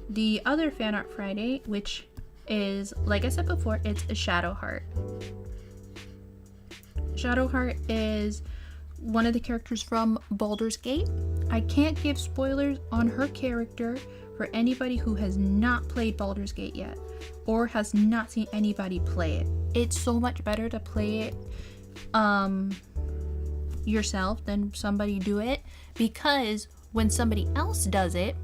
the other fan art Friday, which is, like I said before, it's a Shadowheart. Shadowheart is one of the characters from Baldur's Gate. I can't give spoilers on her character for anybody who has not played Baldur's Gate yet or has not seen anybody play it. It's so much better to play it yourself than somebody do it, because when somebody else does it,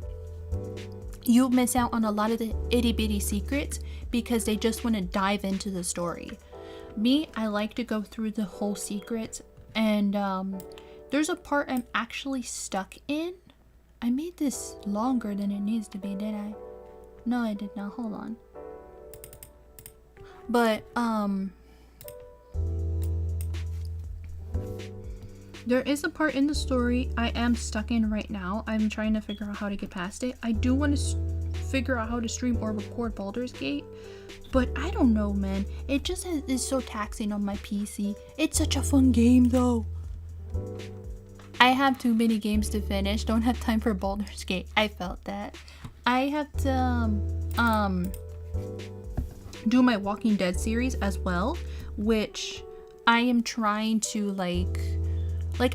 you miss out on a lot of the itty bitty secrets because they just want to dive into the story. Me, I like to go through the whole secrets, and there's a part I'm actually stuck in. I made this longer than it needs to be, did I? No, I did not. Hold on. But there is a part in the story I am stuck in right now. I'm trying to figure out how to get past it. I do want to figure out how to stream or record Baldur's Gate, but I don't know, man. It just is so taxing on my PC. It's such a fun game, though. I have too many games to finish. Don't have time for Baldur's Gate. I felt that. I have to do my Walking Dead series as well, which I am trying to like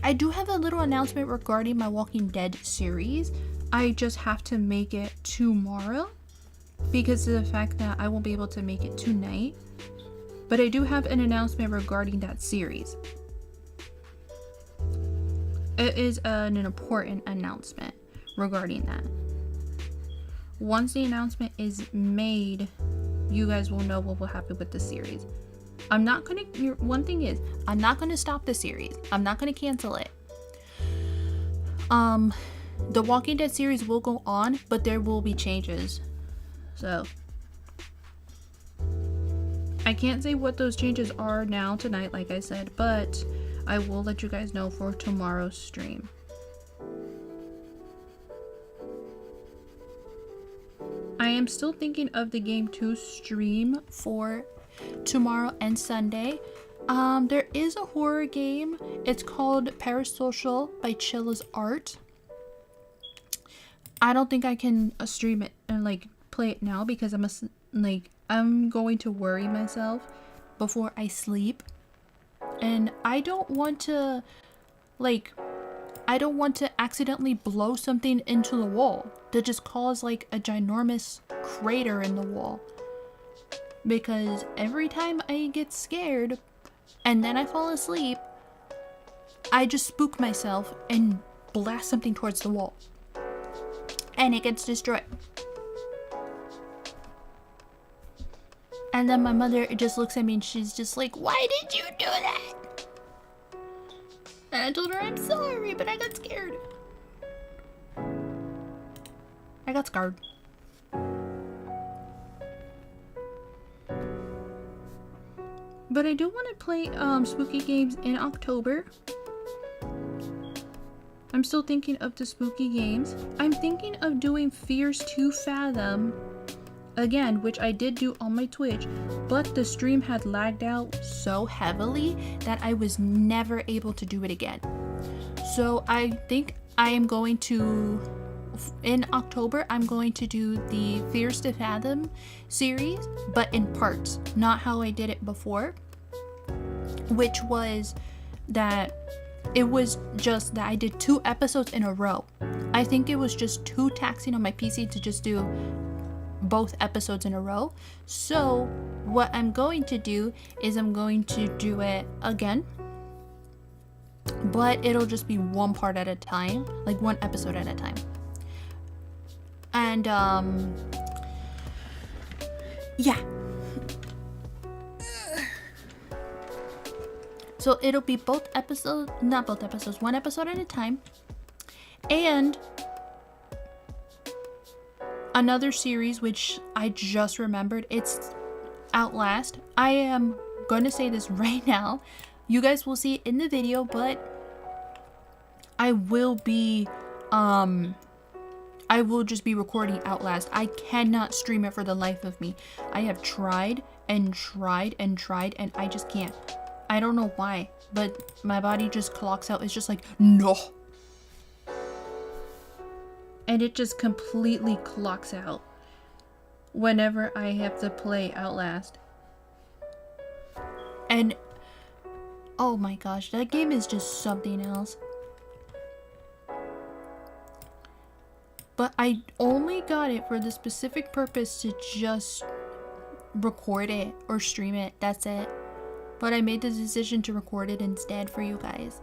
I do have a little announcement regarding my Walking Dead series. I just have to make it tomorrow because of the fact that I won't be able to make it tonight. But I do have an announcement regarding that series. It is an important announcement regarding that. Once the announcement is made, you guys will know what will happen with the series. One thing is, I'm not gonna stop the series. I'm not gonna cancel it. The Walking Dead series will go on, but there will be changes. So I can't say what those changes are now tonight, like I said, but I will let you guys know for tomorrow's stream. I am still thinking of the game to stream for tomorrow and Sunday. There is a horror game. It's called Parasocial by Chilla's Art. I don't think I can stream it and like play it now because I'm going to worry myself before I sleep, and I don't want to accidentally blow something into the wall that just cause like a ginormous crater in the wall, because every time I get scared and then I fall asleep, I just spook myself and blast something towards the wall and it gets destroyed. And then my mother just looks at me and she's just like, "Why did you do that?" And I told her I'm sorry, but I got scared. I got scared. But I do want to play spooky games in October. I'm still thinking of the spooky games. I'm thinking of doing Fears to Fathom again, which I did do on my Twitch, but the stream had lagged out so heavily that I was never able to do it again. So I think I am going to, in October, I'm going to do the Fears to Fathom series, but in parts, not how I did it before, which was that it was just that I did 2 episodes in a row. I think it was just too taxing on my PC to just do both episodes in a row. So what I'm going to do is I'm going to do it again, but it'll just be one part at a time, like 1 episode at a time. And yeah, so it'll be both episodes, not both episodes, 1 episode at a time. And another series which I just remembered, it's Outlast. I am going to say this right now. You guys will see it in the video, but I will just be recording Outlast. I cannot stream it for the life of me. I have tried and tried and tried and I just can't. I don't know why, but my body just clocks out. It's just like, no. And it just completely clocks out whenever I have to play Outlast. And oh my gosh, that game is just something else. But I only got it for the specific purpose to just record it or stream it. That's it. But I made the decision to record it instead for you guys.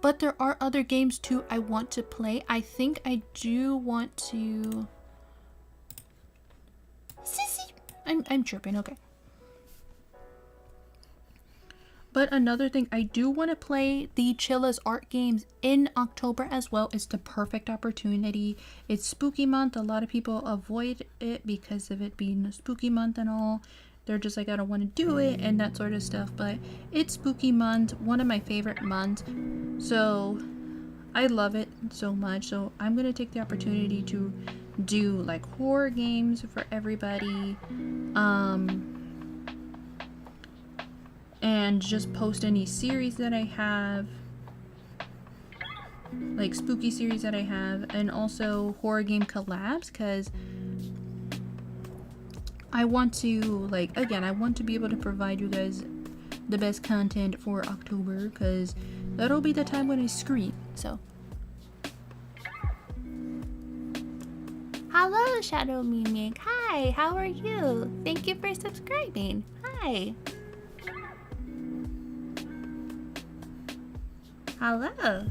But there are other games too I want to play. I think I do want to... Sissy! I'm chirping, okay. But another thing, I do want to play the Chilla's Art games in October as well. It's the perfect opportunity. It's spooky month. A lot of people avoid it because of it being a spooky month and all. They're just like, I don't want to do it and that sort of stuff. But it's spooky month, one of my favorite months. So I love it so much. So I'm going to take the opportunity to do like horror games for everybody. And just post any series that I have, like spooky series that I have, and also horror game collabs, because I want to, like, again, I want to be able to provide you guys the best content for October, because that'll be the time when I scream. So Hello, Shadow Mimic. Hi, how are you? Thank you for subscribing. Hi. Hello.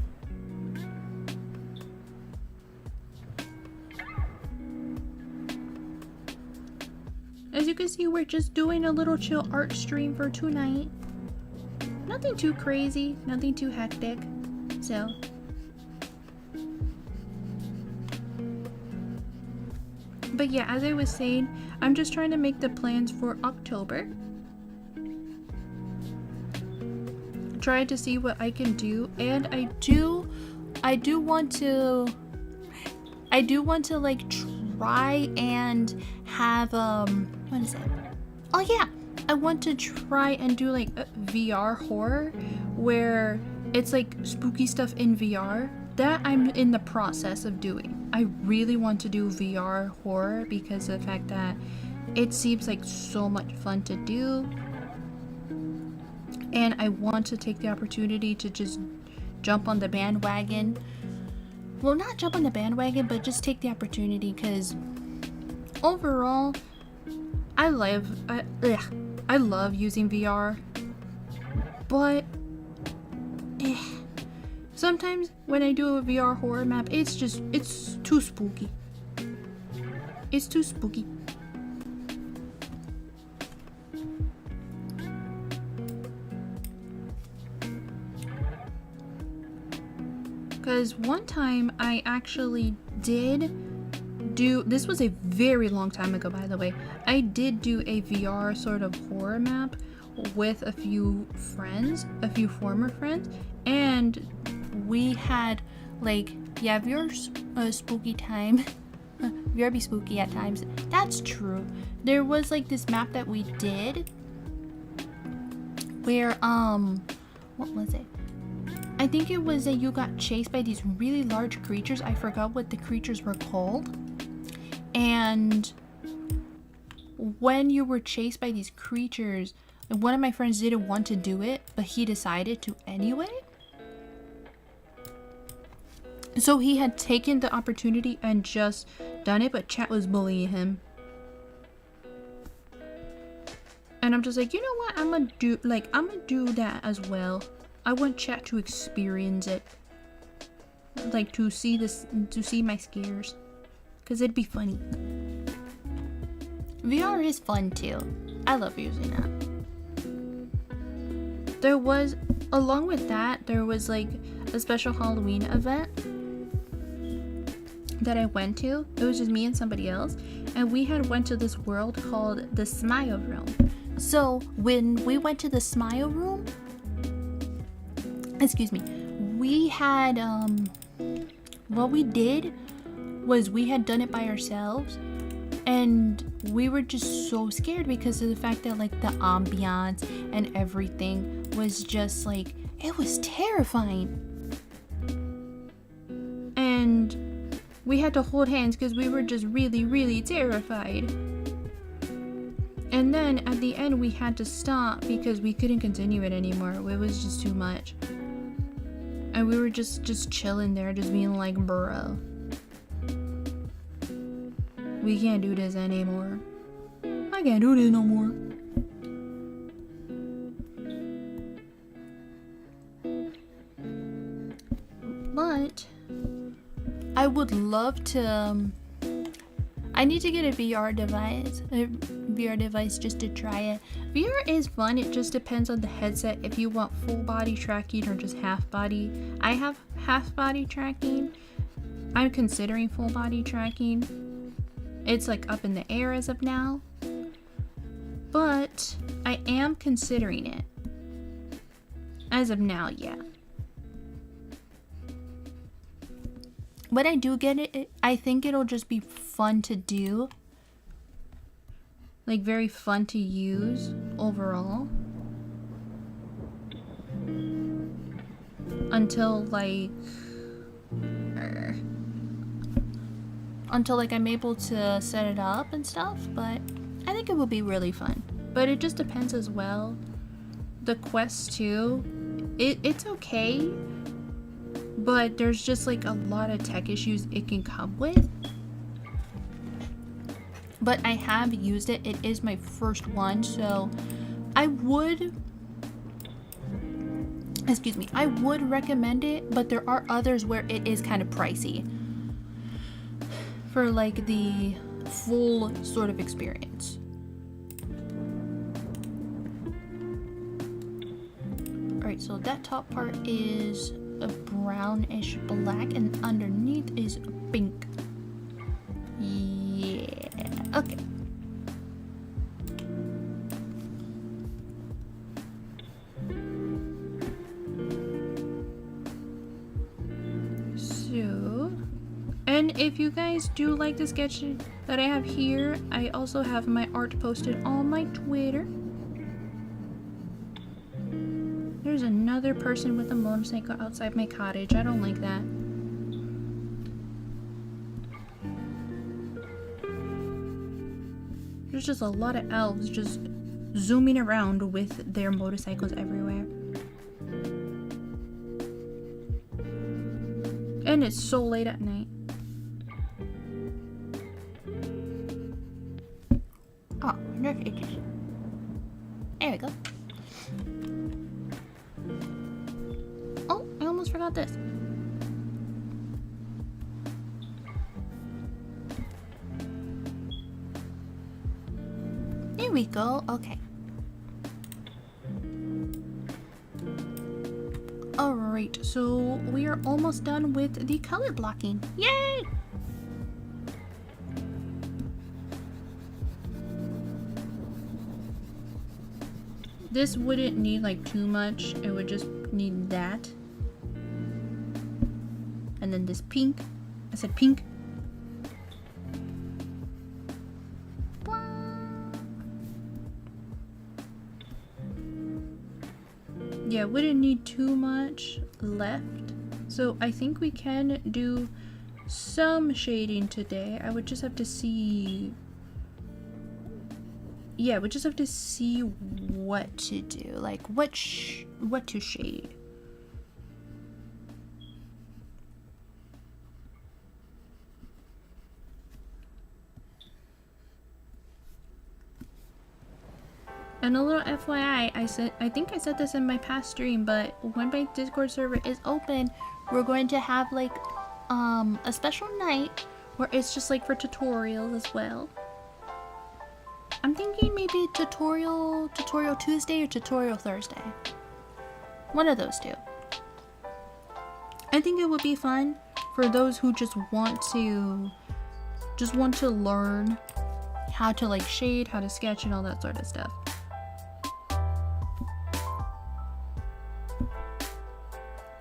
As you can see, we're just doing a little chill art stream for tonight. Nothing too crazy, nothing too hectic. So, but yeah, as I was saying, I'm just trying to make the plans for October. Try to see what I can do, and I do want to like try and have what is it? Oh yeah, I want to try and do like a VR horror where it's like spooky stuff in VR. That I'm in the process of doing. I really want to do VR horror because of the fact that it seems like so much fun to do. And I want to take the opportunity to just jump on the bandwagon. Well, not jump on the bandwagon, but just take the opportunity because overall, I love using VR. But sometimes when I do a VR horror map, it's too spooky. It's too spooky. Because one time I actually did do, this was a very long time ago by the way, I did do a VR sort of horror map with a few friends, a few former friends, and we had like, yeah, VR's spooky time. VR be spooky at times. That's true. There was like this map that we did where, what was it? I think it was that you got chased by these really large creatures. I forgot what the creatures were called. And when you were chased by these creatures, one of my friends didn't want to do it, but he decided to anyway. So he had taken the opportunity and just done it, but chat was bullying him. And I'm just like, you know what? I'm gonna do that as well. I want chat to experience it. Like to see my scares. Cause it'd be funny. VR is fun too. I love using that. There was, along with that, there was like a special Halloween event that I went to. It was just me and somebody else. And we had went to this world called the Smile Room. So when we went to the Smile Room, excuse me, we had what we did was we had done it by ourselves, and we were just so scared because of the fact that like the ambiance and everything was just like, it was terrifying. And we had to hold hands because we were just really terrified. And then at the end we had to stop because we couldn't continue it anymore. It was just too much. And we were just chilling there, just being like, bro, we can't do this anymore. I can't do this no more. But I would love to, I need to get a VR device just to try it. VR is fun, it just depends on the headset if you want full body tracking or just half body. I have half body tracking. I'm considering full body tracking. It's like up in the air as of now. But I am considering it. As of now, yeah. When I do get it, I think it'll just be fun to do. Like very fun to use overall. Until like I'm able to set it up and stuff, but I think it will be really fun. But it just depends as well. The Quest 2, it's okay, but there's just like a lot of tech issues it can come with. but I have used it. It is my first one, so I would recommend it, but there are others where it is kind of pricey for like the full sort of experience. Alright, so that top part is a brownish black and underneath is pink. Yeah, okay. So, and if you guys do like the sketch that I have here, I also have my art posted on my Twitter. There's another person with a motorcycle outside my cottage. I don't like that. There's just a lot of elves just zooming around with their motorcycles everywhere. And it's so late at night. Oh, there's itches. There we go. Oh, I almost forgot this. There we go. Okay. Alright, so we are almost done with the color blocking. Yay! This wouldn't need like too much. It would just need that. And then this pink. I said pink. Yeah, wouldn't need too much left. So I think we can do some shading today. I would just have to see. Yeah, we just have to see what to do, like what to shade. And a little FYI, I think I said this in my past stream, but when my Discord server is open, we're going to have like a special night where it's just like for tutorials as well. I'm thinking maybe tutorial Tuesday or tutorial Thursday. One of those two. I think it would be fun for those who just want to learn how to like shade, how to sketch and all that sort of stuff.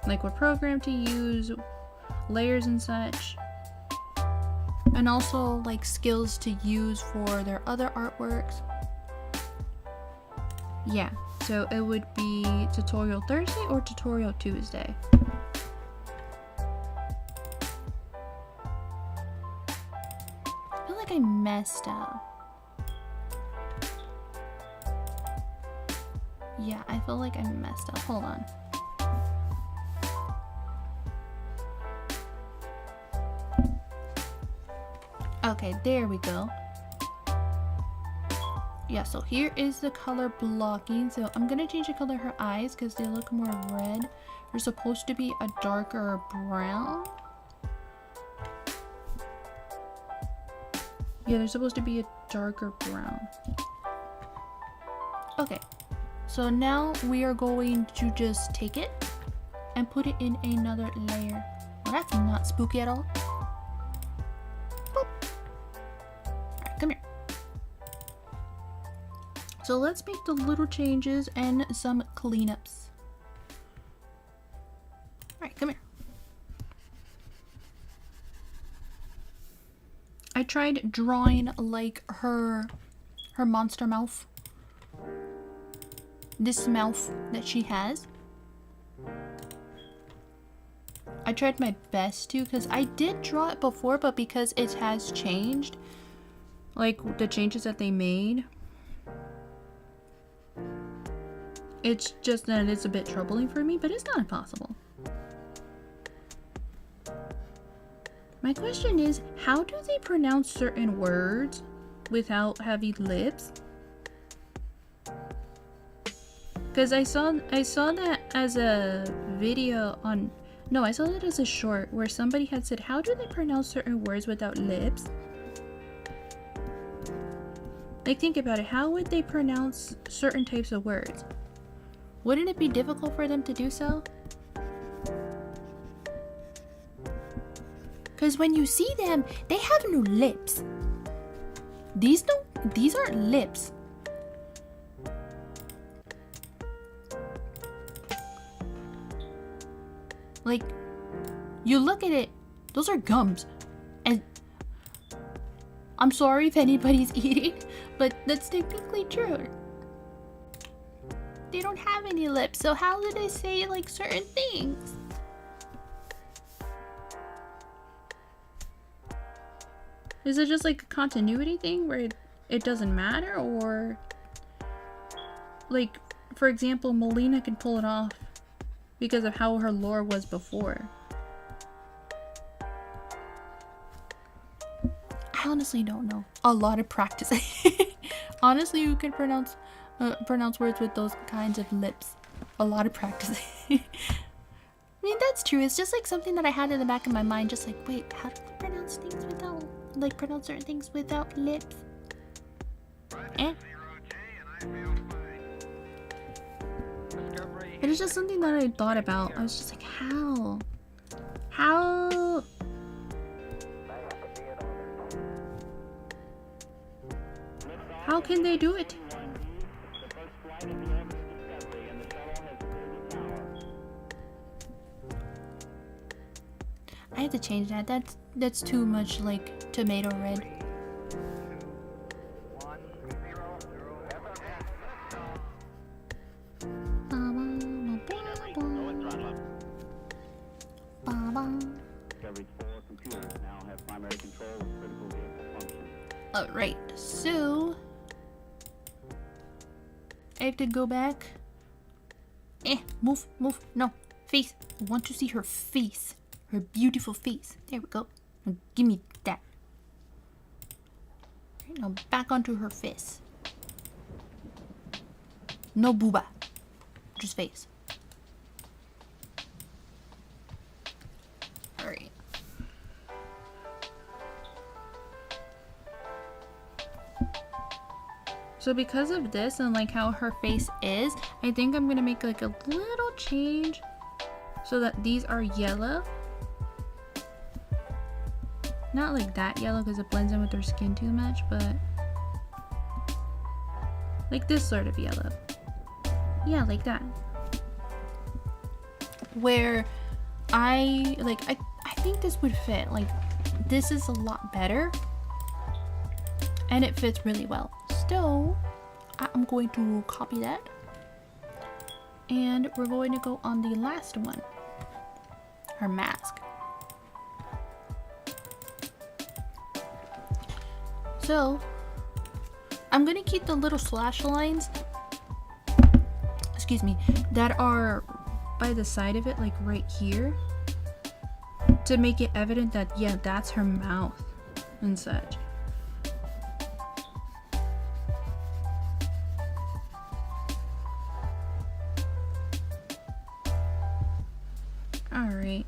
Like what program to use, layers and such. And also like skills to use for their other artworks. Yeah, so it would be tutorial Thursday or tutorial Tuesday. I feel like I messed up. Yeah, I feel like I messed up. Hold on. Okay, there we go. Yeah, so here is the color blocking. So I'm gonna change the color of her eyes because they look more red. They're supposed to be a darker brown. Yeah, they're supposed to be a darker brown. Okay, so now we are going to just take it and put it in another layer. Well, that's not spooky at all. Come here. So let's make the little changes and some cleanups. Alright, come here. I tried drawing like her monster mouth. This mouth that she has. I tried my best to, because I did draw it before, but because it has changed, like the changes that they made, it's just that it's a bit troubling for me, but it's not impossible. My question is, how do they pronounce certain words? without having lips? Because I saw that as a video on, no, I saw that as a short where somebody had said, how do they pronounce certain words without lips? Like, think about it. How would they pronounce certain types of words? Wouldn't it be difficult for them to do so? Because when you see them, they have no lips. These aren't lips. Like, you look at it, those are gums. And I'm sorry if anybody's eating, but that's technically true. They don't have any lips, so how do they say like certain things? Is it just like a continuity thing where it doesn't matter? Or like, for example, Mileena can pull it off because of how her lore was before. I honestly don't know. A lot of practice. Honestly, you can pronounce words with those kinds of lips. A lot of practice. I mean, that's true. It's just like something that I had in the back of my mind, just like, wait, how do they pronounce things without, like, pronounce certain things without lips? Eh? It is just something that I thought about. I was just like, how? How can they do it? I have to change that. That's too much like tomato red. Alright, so I have to go back. Move. No, face. I want to see her face. Her beautiful face. There we go. Now give me that. Right, now back onto her face. No booba. Just face. Alright. So because of this and like how her face is, I think I'm gonna make like a little change so that these are yellow. Not like that yellow because it blends in with her skin too much, but like this sort of yellow. Yeah, like that. Where I think this would fit. Like, this is a lot better and it fits really well. So I'm going to copy that and we're going to go on the last one, her mask. So I'm gonna keep the little slash lines, excuse me, that are by the side of it, like right here, to make it evident that, yeah, that's her mouth and such. Alright.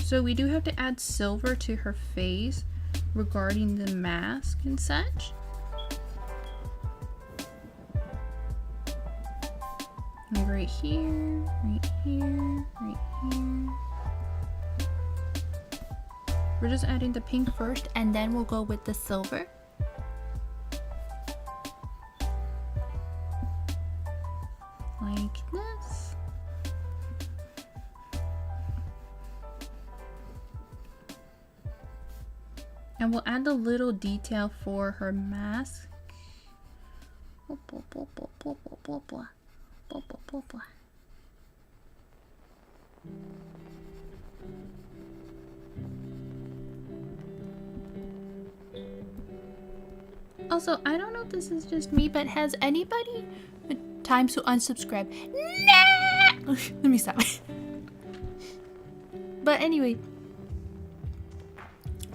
So we do have to add silver to her face regarding the mask and such. And right here, right here, right here. We're just adding the pink first and then we'll go with the silver. Like this. And we'll add the little detail for her mask. Also, I don't know if this is just me, but has anybody time to unsubscribe? Nah! Let me stop. But anyway,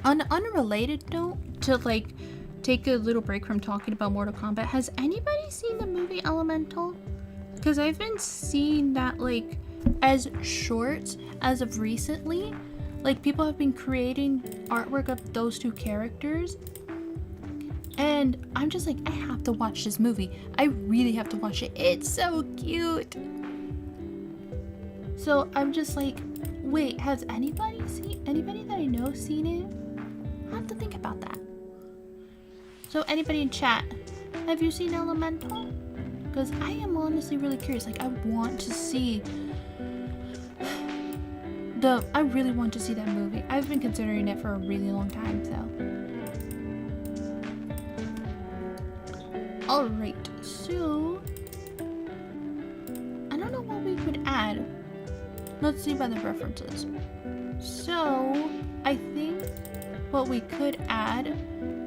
On an unrelated note, to like take a little break from talking about Mortal Kombat, has anybody seen the movie Elemental? Because I've been seeing that like as shorts as of recently. Like people have been creating artwork of those two characters. And I'm just like, I have to watch this movie. I really have to watch it. It's so cute. So I'm just like, wait, has anybody that I know seen it? I have to think about that. So anybody in chat, have you seen Elemental? Because I am honestly really curious. Like I want to see I really want to see that movie. I've been considering it for a really long time, so. Alright, so I don't know what we could add. Let's see by the references. So I think what we could add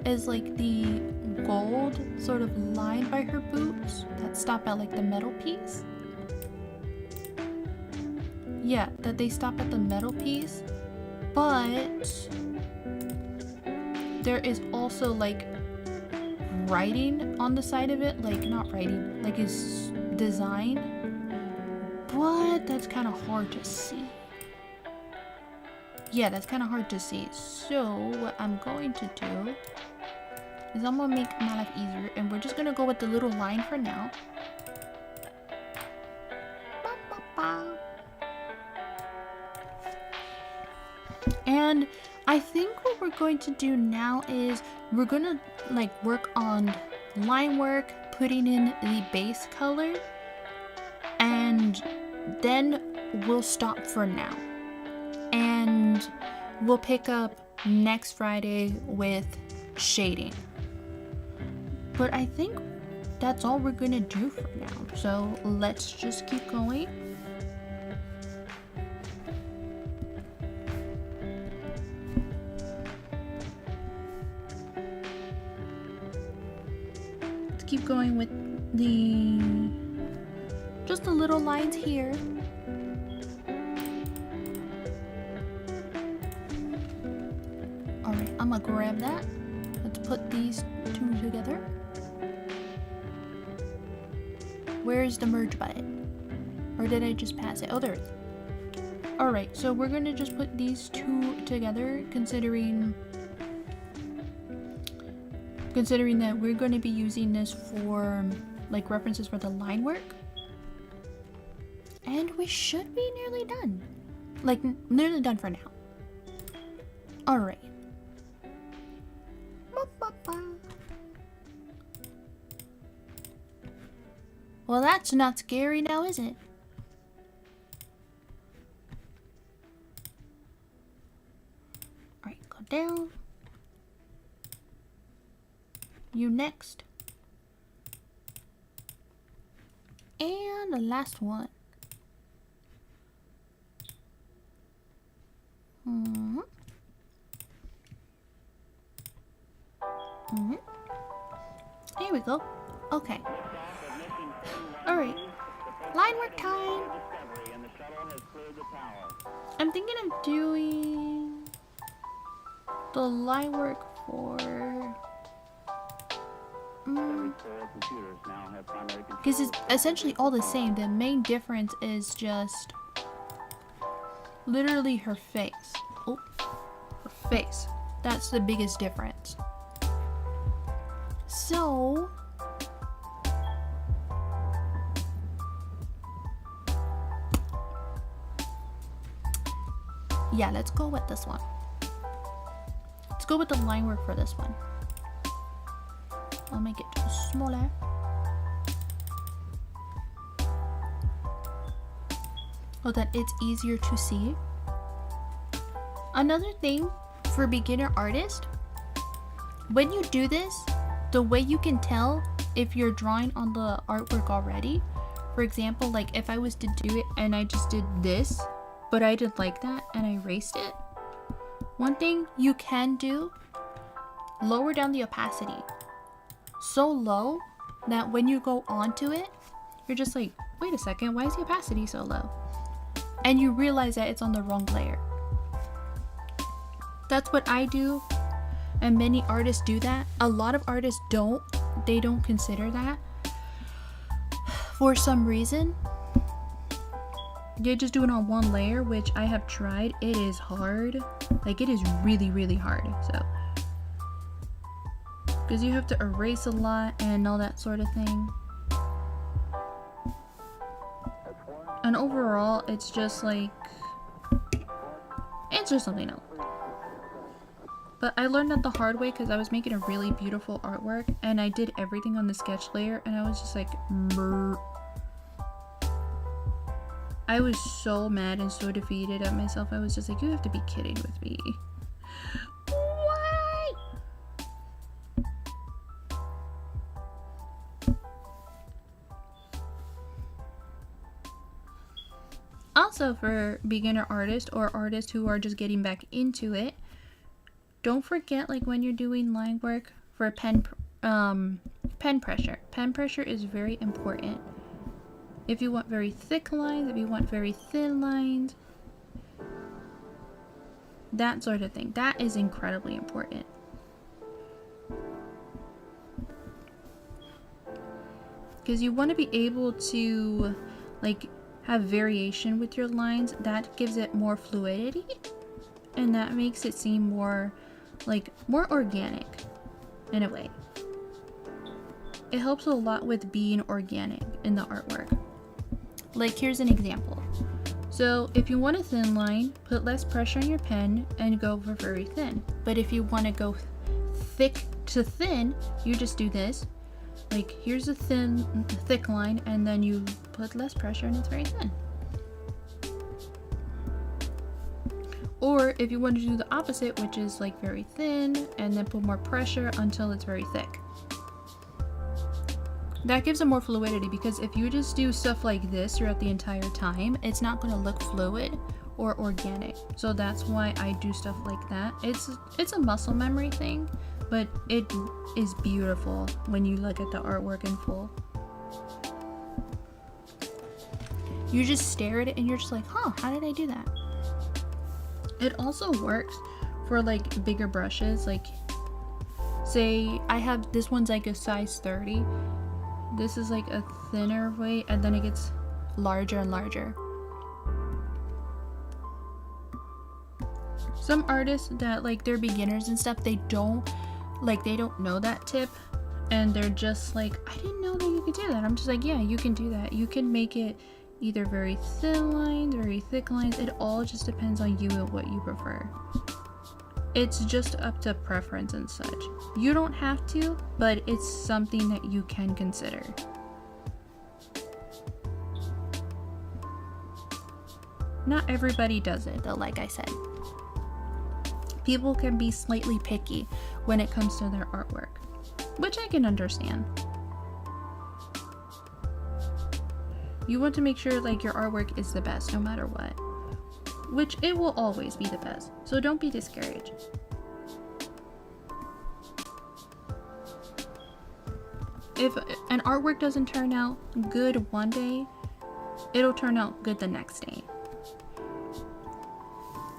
is like the gold sort of line by her boots that stop at like the metal piece. Yeah, that they stop at the metal piece, but there is also like writing on the side of it, like not writing, like his design, but that's kind of hard to see. Yeah, that's kind of hard to see. So what I'm going to do is I'm gonna make my life easier, and we're just gonna go with the little line for now. And I think what we're going to do now is we're gonna like work on line work, putting in the base color, and then we'll stop for now. And we'll pick up next Friday with shading. But I think that's all we're gonna do for now. So let's just keep going. Keep going with just the little lines here. Alright, I'm gonna grab that. Let's put these two together. Where's the merge button? Or did I just pass it? Oh, there it is. Alright, so we're gonna just put these two together, considering that we're going to be using this for like references for the line work. And we should be nearly done. Like nearly done for now. Alright. Well, that's not scary now, is it? Alright, go down. You next. And the last one. Here we go. Okay. Alright. Line work time. I'm thinking of doing the line work for because it's essentially all the same. The main difference is just literally her face. Oh, her face. That's the biggest difference. So yeah, let's go with this one. Let's go with the line work for this one. I'll make it smaller. So that it's easier to see. Another thing for beginner artists, when you do this, the way you can tell if you're drawing on the artwork already, for example, like if I was to do it and I just did this, but I didn't like that and I erased it, one thing you can do, lower down the opacity so low that when you go onto it, you're just like, wait a second, why is the opacity so low? And you realize that it's on the wrong layer. That's what I do, and many artists do that. A lot of artists don't. They don't consider that for some reason. They just do it on one layer, which I have tried. It is hard. Like, it is really, really hard. So, because you have to erase a lot and all that sort of thing. And overall, it's just like, it's just something else. But I learned that the hard way because I was making a really beautiful artwork and I did everything on the sketch layer and I was just like, brr. I was so mad and so defeated at myself. I was just like, you have to be kidding with me. Why? Also, for beginner artists or artists who are just getting back into it, don't forget, like, when you're doing line work for pen pressure. Pen pressure is very important. If you want very thick lines, if you want very thin lines, that sort of thing. That is incredibly important. Because you want to be able to, like, have variation with your lines. That gives it more fluidity. And that makes it seem more, like, more organic in a way. It helps a lot with being organic in the artwork. Like, here's an example. So if you want a thin line, put less pressure on your pen and go for very thin. But if you want to go thick to thin, you just do this. Like, here's a thick line, and then you put less pressure and it's very thin. Or if you want to do the opposite, which is like very thin, and then put more pressure until it's very thick. That gives it more fluidity, because if you just do stuff like this throughout the entire time, it's not going to look fluid or organic. So that's why I do stuff like that. It's a muscle memory thing, but it is beautiful when you look at the artwork in full. You just stare at it and you're just like, huh, how did I do that? It also works for like bigger brushes. Like, say I have, this one's like a size 30. This is like a thinner weight, and then it gets larger and larger. Some artists that, like, they're beginners and stuff, they don't know that tip, and they're just like, I didn't know that you could do that. I'm just like, yeah, you can do that. You can make it either very thin lines, very thick lines. It all just depends on you and what you prefer. It's just up to preference and such. You don't have to, but it's something that you can consider. Not everybody does it though, like I said. People can be slightly picky when it comes to their artwork, which I can understand. You want to make sure like your artwork is the best no matter what, which it will always be the best, so don't be discouraged. If an artwork doesn't turn out good one day, it'll turn out good the next day.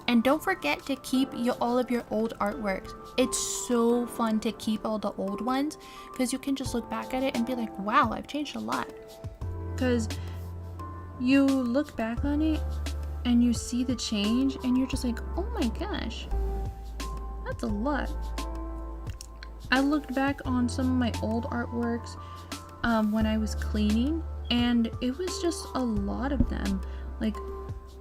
And don't forget to keep all of your old artworks. It's so fun to keep all the old ones, because you can just look back at it and be like, wow, I've changed a lot. Because you look back on it and you see the change and you're just like, oh my gosh, that's a lot. I looked back on some of my old artworks when I was cleaning, and it was just a lot of them. Like,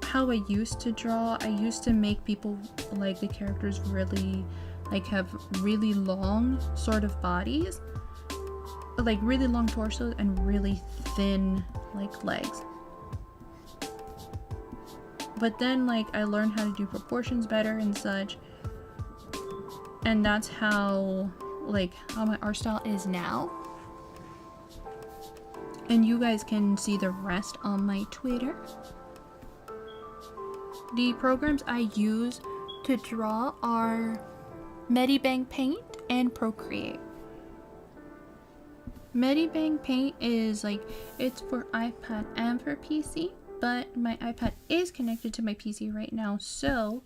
how I used to draw, I used to make people, like, the characters really, like, have really long sort of bodies, like really long torsos and really thin, like, legs. But then, like, I learned how to do proportions better and such, and that's how, like, how my art style is now. And you guys can see the rest on my Twitter. The programs I use to draw are Medibang Paint and Procreate. Medibang Paint is like, it's for iPad and for PC, but my iPad is connected to my PC right now, so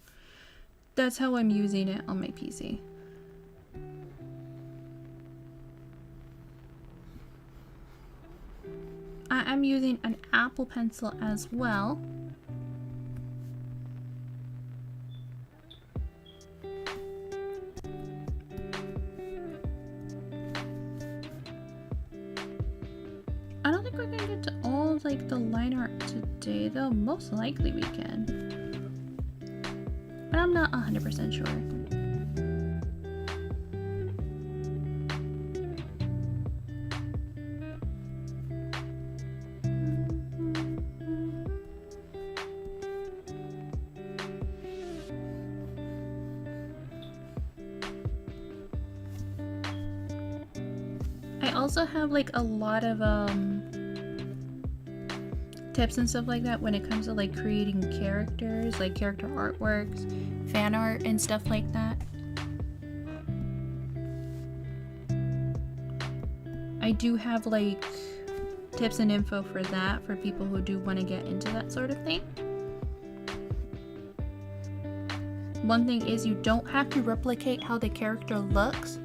that's how I'm using it on my PC. I am using an Apple Pencil as well. I don't think we're gonna get to all like the line art today though. Most likely we can. But I'm not 100% sure. I also have like a lot of tips and stuff like that when it comes to like creating characters, like character artworks, fan art and stuff like that. I do have like tips and info for that for people who do want to get into that sort of thing. One thing is you don't have to replicate how the character looks.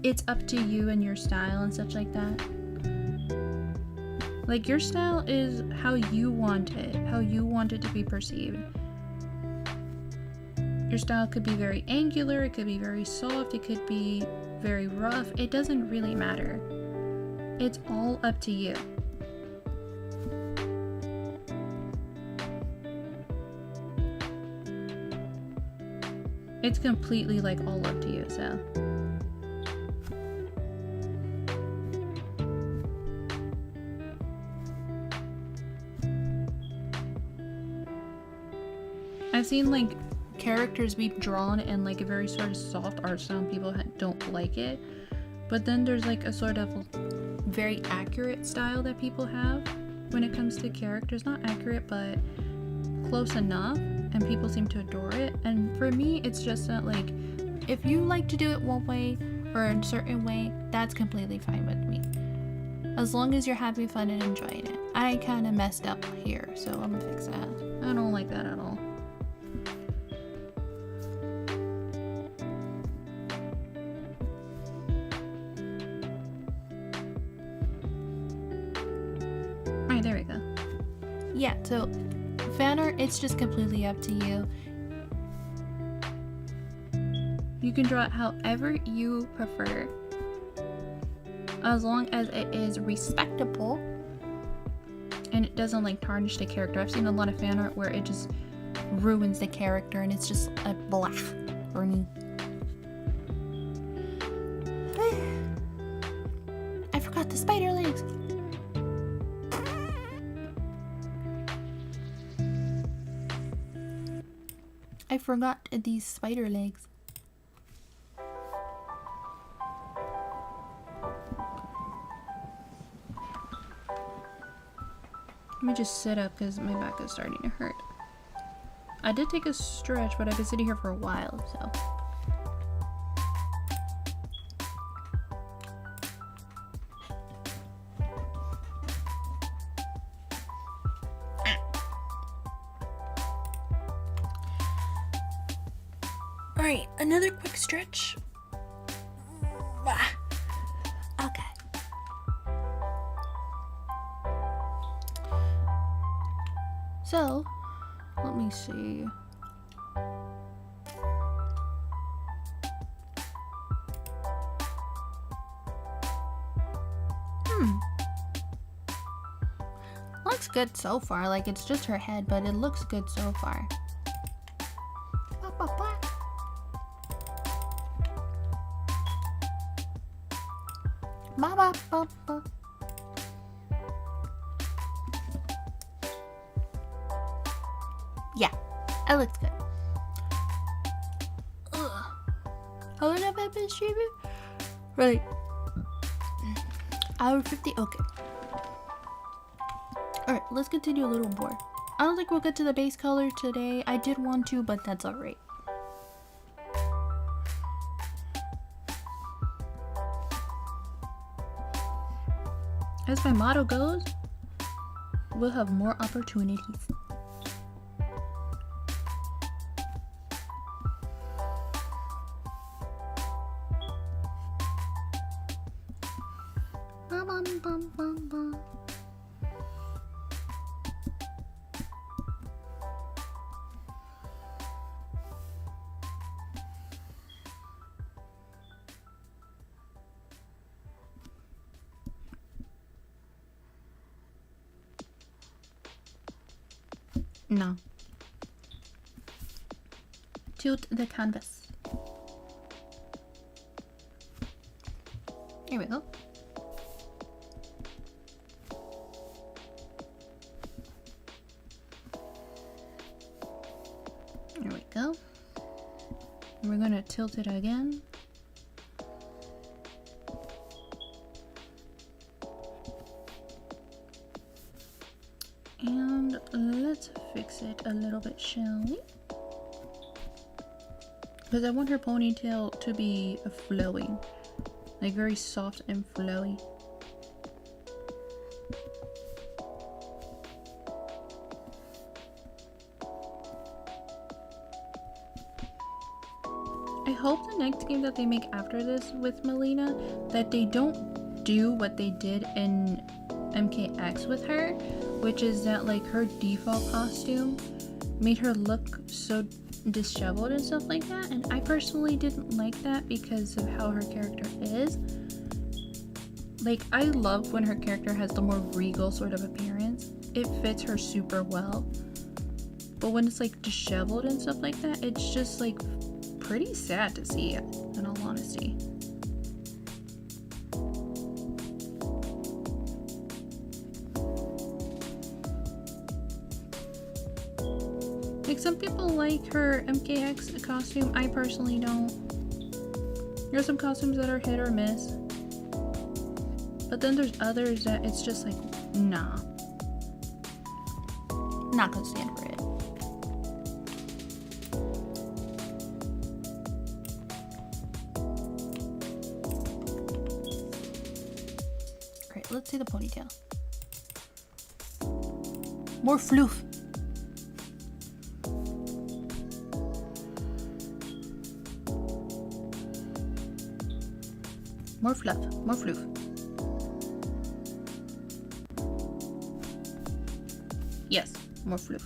It's up to you and your style and such like that. Like your style is how you want it to be perceived. Your style could be very angular, it could be very soft, it could be very rough. It doesn't really matter. It's all up to you. It's completely like all up to you, so. I've seen like characters be drawn in like a very sort of soft art style and people don't like it. But then there's like a sort of very accurate style that people have when it comes to characters. Not accurate, but close enough, and people seem to adore it. And for me, it's just that like, if you like to do it one way or a certain way, that's completely fine with me. As long as you're having fun and enjoying it. I kind of messed up here, so I'm gonna fix that. I don't like that at all. Alright, there we go. Yeah, so fan art, it's just completely up to you. You can draw it however you prefer, as long as it is respectable and it doesn't like tarnish the character. I've seen a lot of fan art where it just ruins the character and it's just a blah for me. I forgot the spider legs. I forgot these spider legs. Let me just sit up because my back is starting to hurt. I did take a stretch, but I've been sitting here for a while, so. Alright, another quick stretch. Okay. So, let me see. Looks good so far. Like, it's just her head, but it looks good so far. Yeah, it looks good. How long have I been streaming? Right. Hour 50? Okay. Alright, let's continue a little more. I don't think we'll get to the base color today. I did want to, but that's alright. As my motto goes, we'll have more opportunities. No. Tilt the canvas. Here we go. There we go. And we're gonna tilt it again. And let's fix it a little bit, shall we? Because I want her ponytail to be flowing. Like very soft and flowy. I hope the next game that they make after this with Mileena, that they don't do what they did in MKX with her, which is that like her default costume made her look so disheveled and stuff like that, and I personally didn't like that because of how her character is. Like, I love when her character has the more regal sort of appearance. It fits her super well. But when it's like disheveled and stuff like that, it's just like pretty sad to see, in all honesty. Like, some people like her MKX costume. I personally don't. There's some costumes that are hit or miss. But then there's others that it's just like, nah. Not gonna stand for it. Great, let's see the ponytail. More floof. More fluff, more floof. Yes, more floof.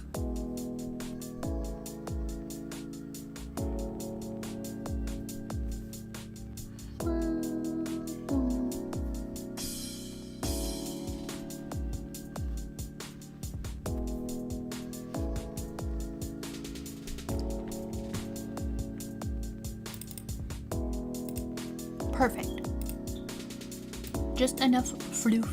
Perfect. Just enough floof.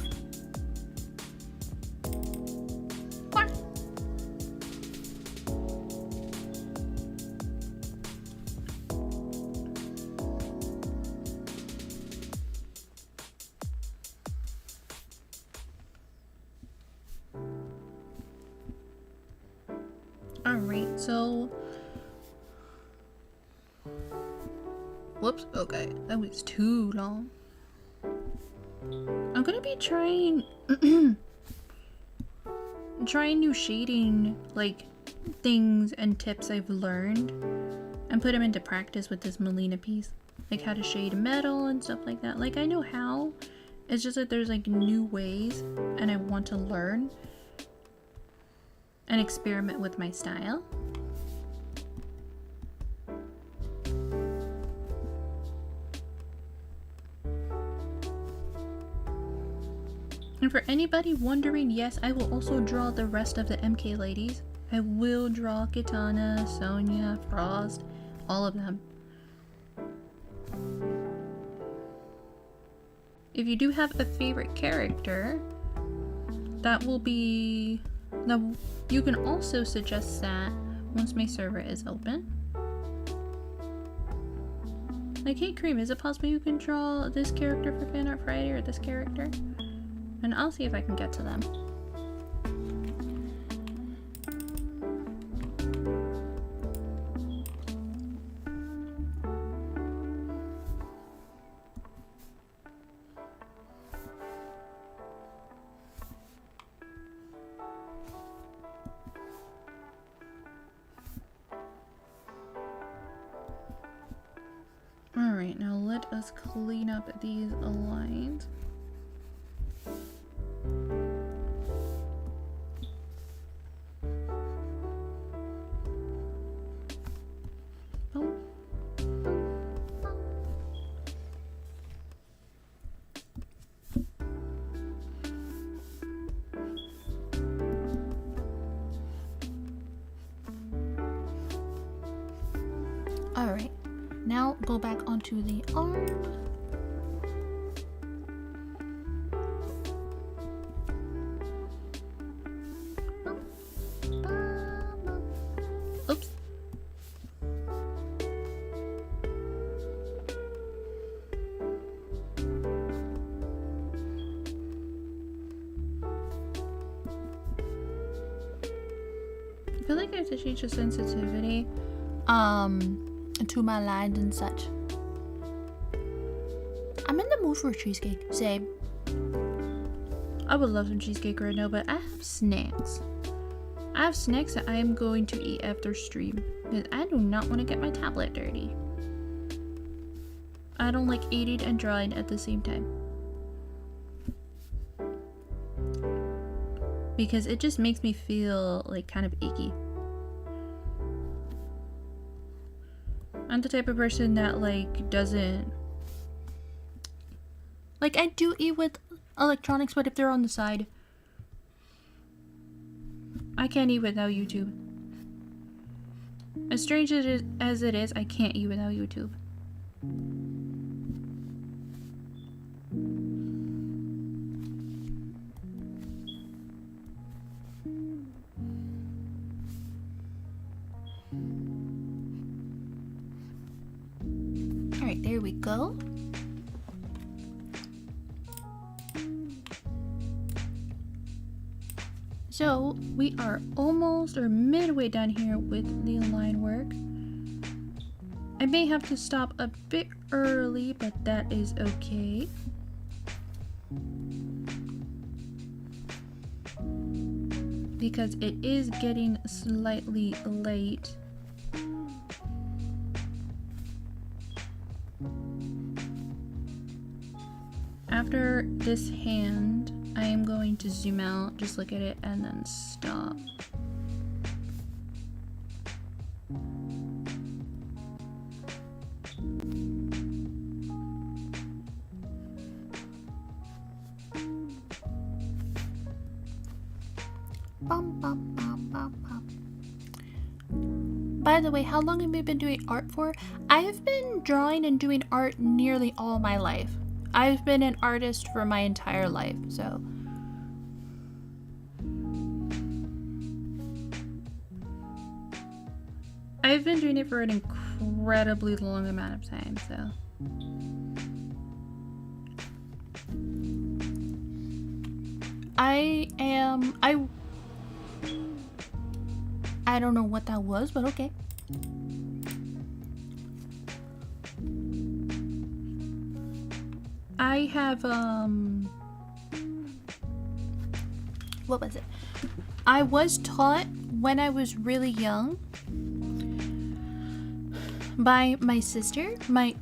Alright, so whoops, okay, that was too long. I'm gonna be trying new shading like things and tips I've learned and put them into practice with this Mileena piece, like how to shade metal and stuff like that. Like, I know how, it's just that there's like new ways and I want to learn and experiment with my style. And for anybody wondering, yes, I will also draw the rest of the MK ladies. I will draw Kitana, Sonya, Frost, all of them. If you do have a favorite character, that will be... Now, you can also suggest that once my server is open. Like, hey Cream, is it possible you can draw this character for Fanart Friday or this character? And I'll see if I can get to them. Alright, now let us clean up these lines. Alright, now go back onto the arm. Oops. I feel like I have to change the sensitivity to my lines and such. I'm in the mood for a cheesecake. Same. I would love some cheesecake right now, but I have snacks. I have snacks that I am going to eat after stream because I do not want to get my tablet dirty. I don't like eating and drawing at the same time, because it just makes me feel like kind of icky. I'm the type of person that like doesn't like, I do eat with electronics, but if they're on the side, I can't eat without YouTube. As strange as it is, I can't eat without YouTube. Alright, there we go. So we are almost or midway done here with the line work. I may have to stop a bit early, but that is okay. Because it is getting slightly late. After this hand, I am going to zoom out, just look at it, and then stop. By the way, how long have I been doing art for? I have been drawing and doing art nearly all my life. I've been an artist for my entire life, so. I've been doing it for an incredibly long amount of time, so. I don't know what that was, but okay. I have, what was it? I was taught when I was really young by my sister, my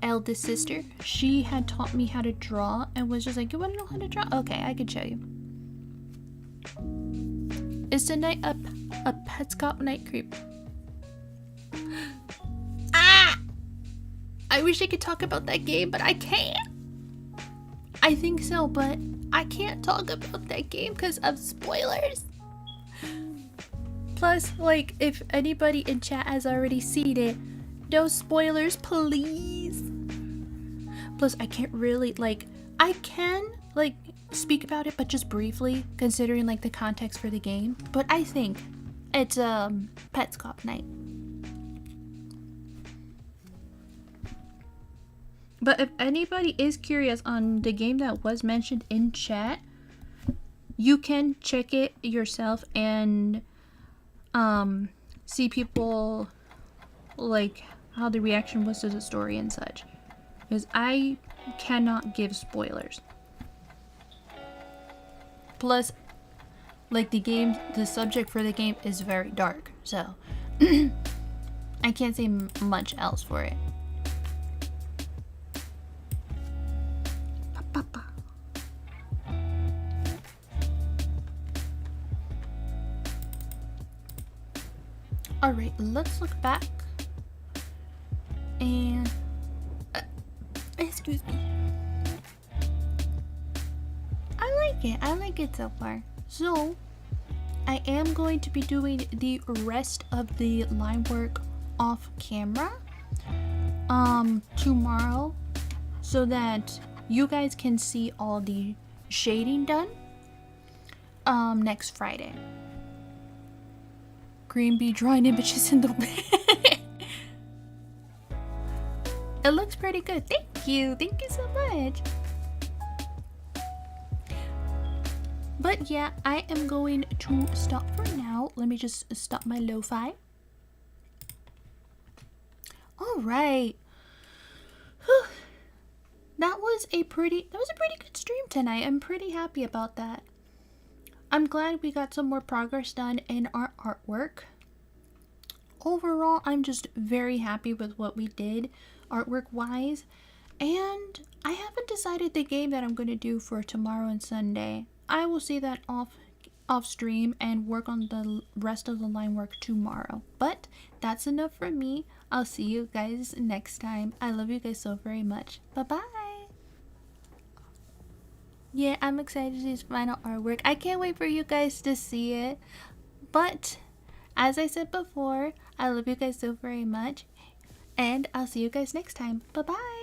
eldest sister. She had taught me how to draw and was just like, you want to know how to draw? Okay, I can show you. Is tonight a Petscop night creep? Ah! I wish I could talk about that game, but I can't. I think so, but I can't talk about that game because of spoilers. Plus, like, if anybody in chat has already seen it, no spoilers, please. Plus, I can't really, like, I can, like, speak about it, but just briefly, considering, like, the context for the game. But I think it's, Petscop night. But if anybody is curious on the game that was mentioned in chat, you can check it yourself and see people, like, how the reaction was to the story and such. Because I cannot give spoilers. Plus, like, the subject for the game is very dark, so I can't say much else for it. Alright, let's look back. And excuse me. I like it so far. So I am going to be doing the rest of the line work off camera. tomorrow so that you guys can see all the shading done next Friday. Green bee drawing images in the bed. It looks pretty good. Thank you so much. But yeah, I am going to stop for now. Let me just stop my lo-fi. All right. Whew. That was a pretty good stream tonight. I'm pretty happy about that. I'm glad we got some more progress done in our artwork. Overall, I'm just very happy with what we did artwork wise. And I haven't decided the game that I'm going to do for tomorrow and Sunday. I will see that off stream and work on the rest of the line work tomorrow. But that's enough for me. I'll see you guys next time. I love you guys so very much. Bye-bye. Yeah, I'm excited to see his final artwork. I can't wait for you guys to see it. But as I said before, I love you guys so very much. And I'll see you guys next time. Bye-bye.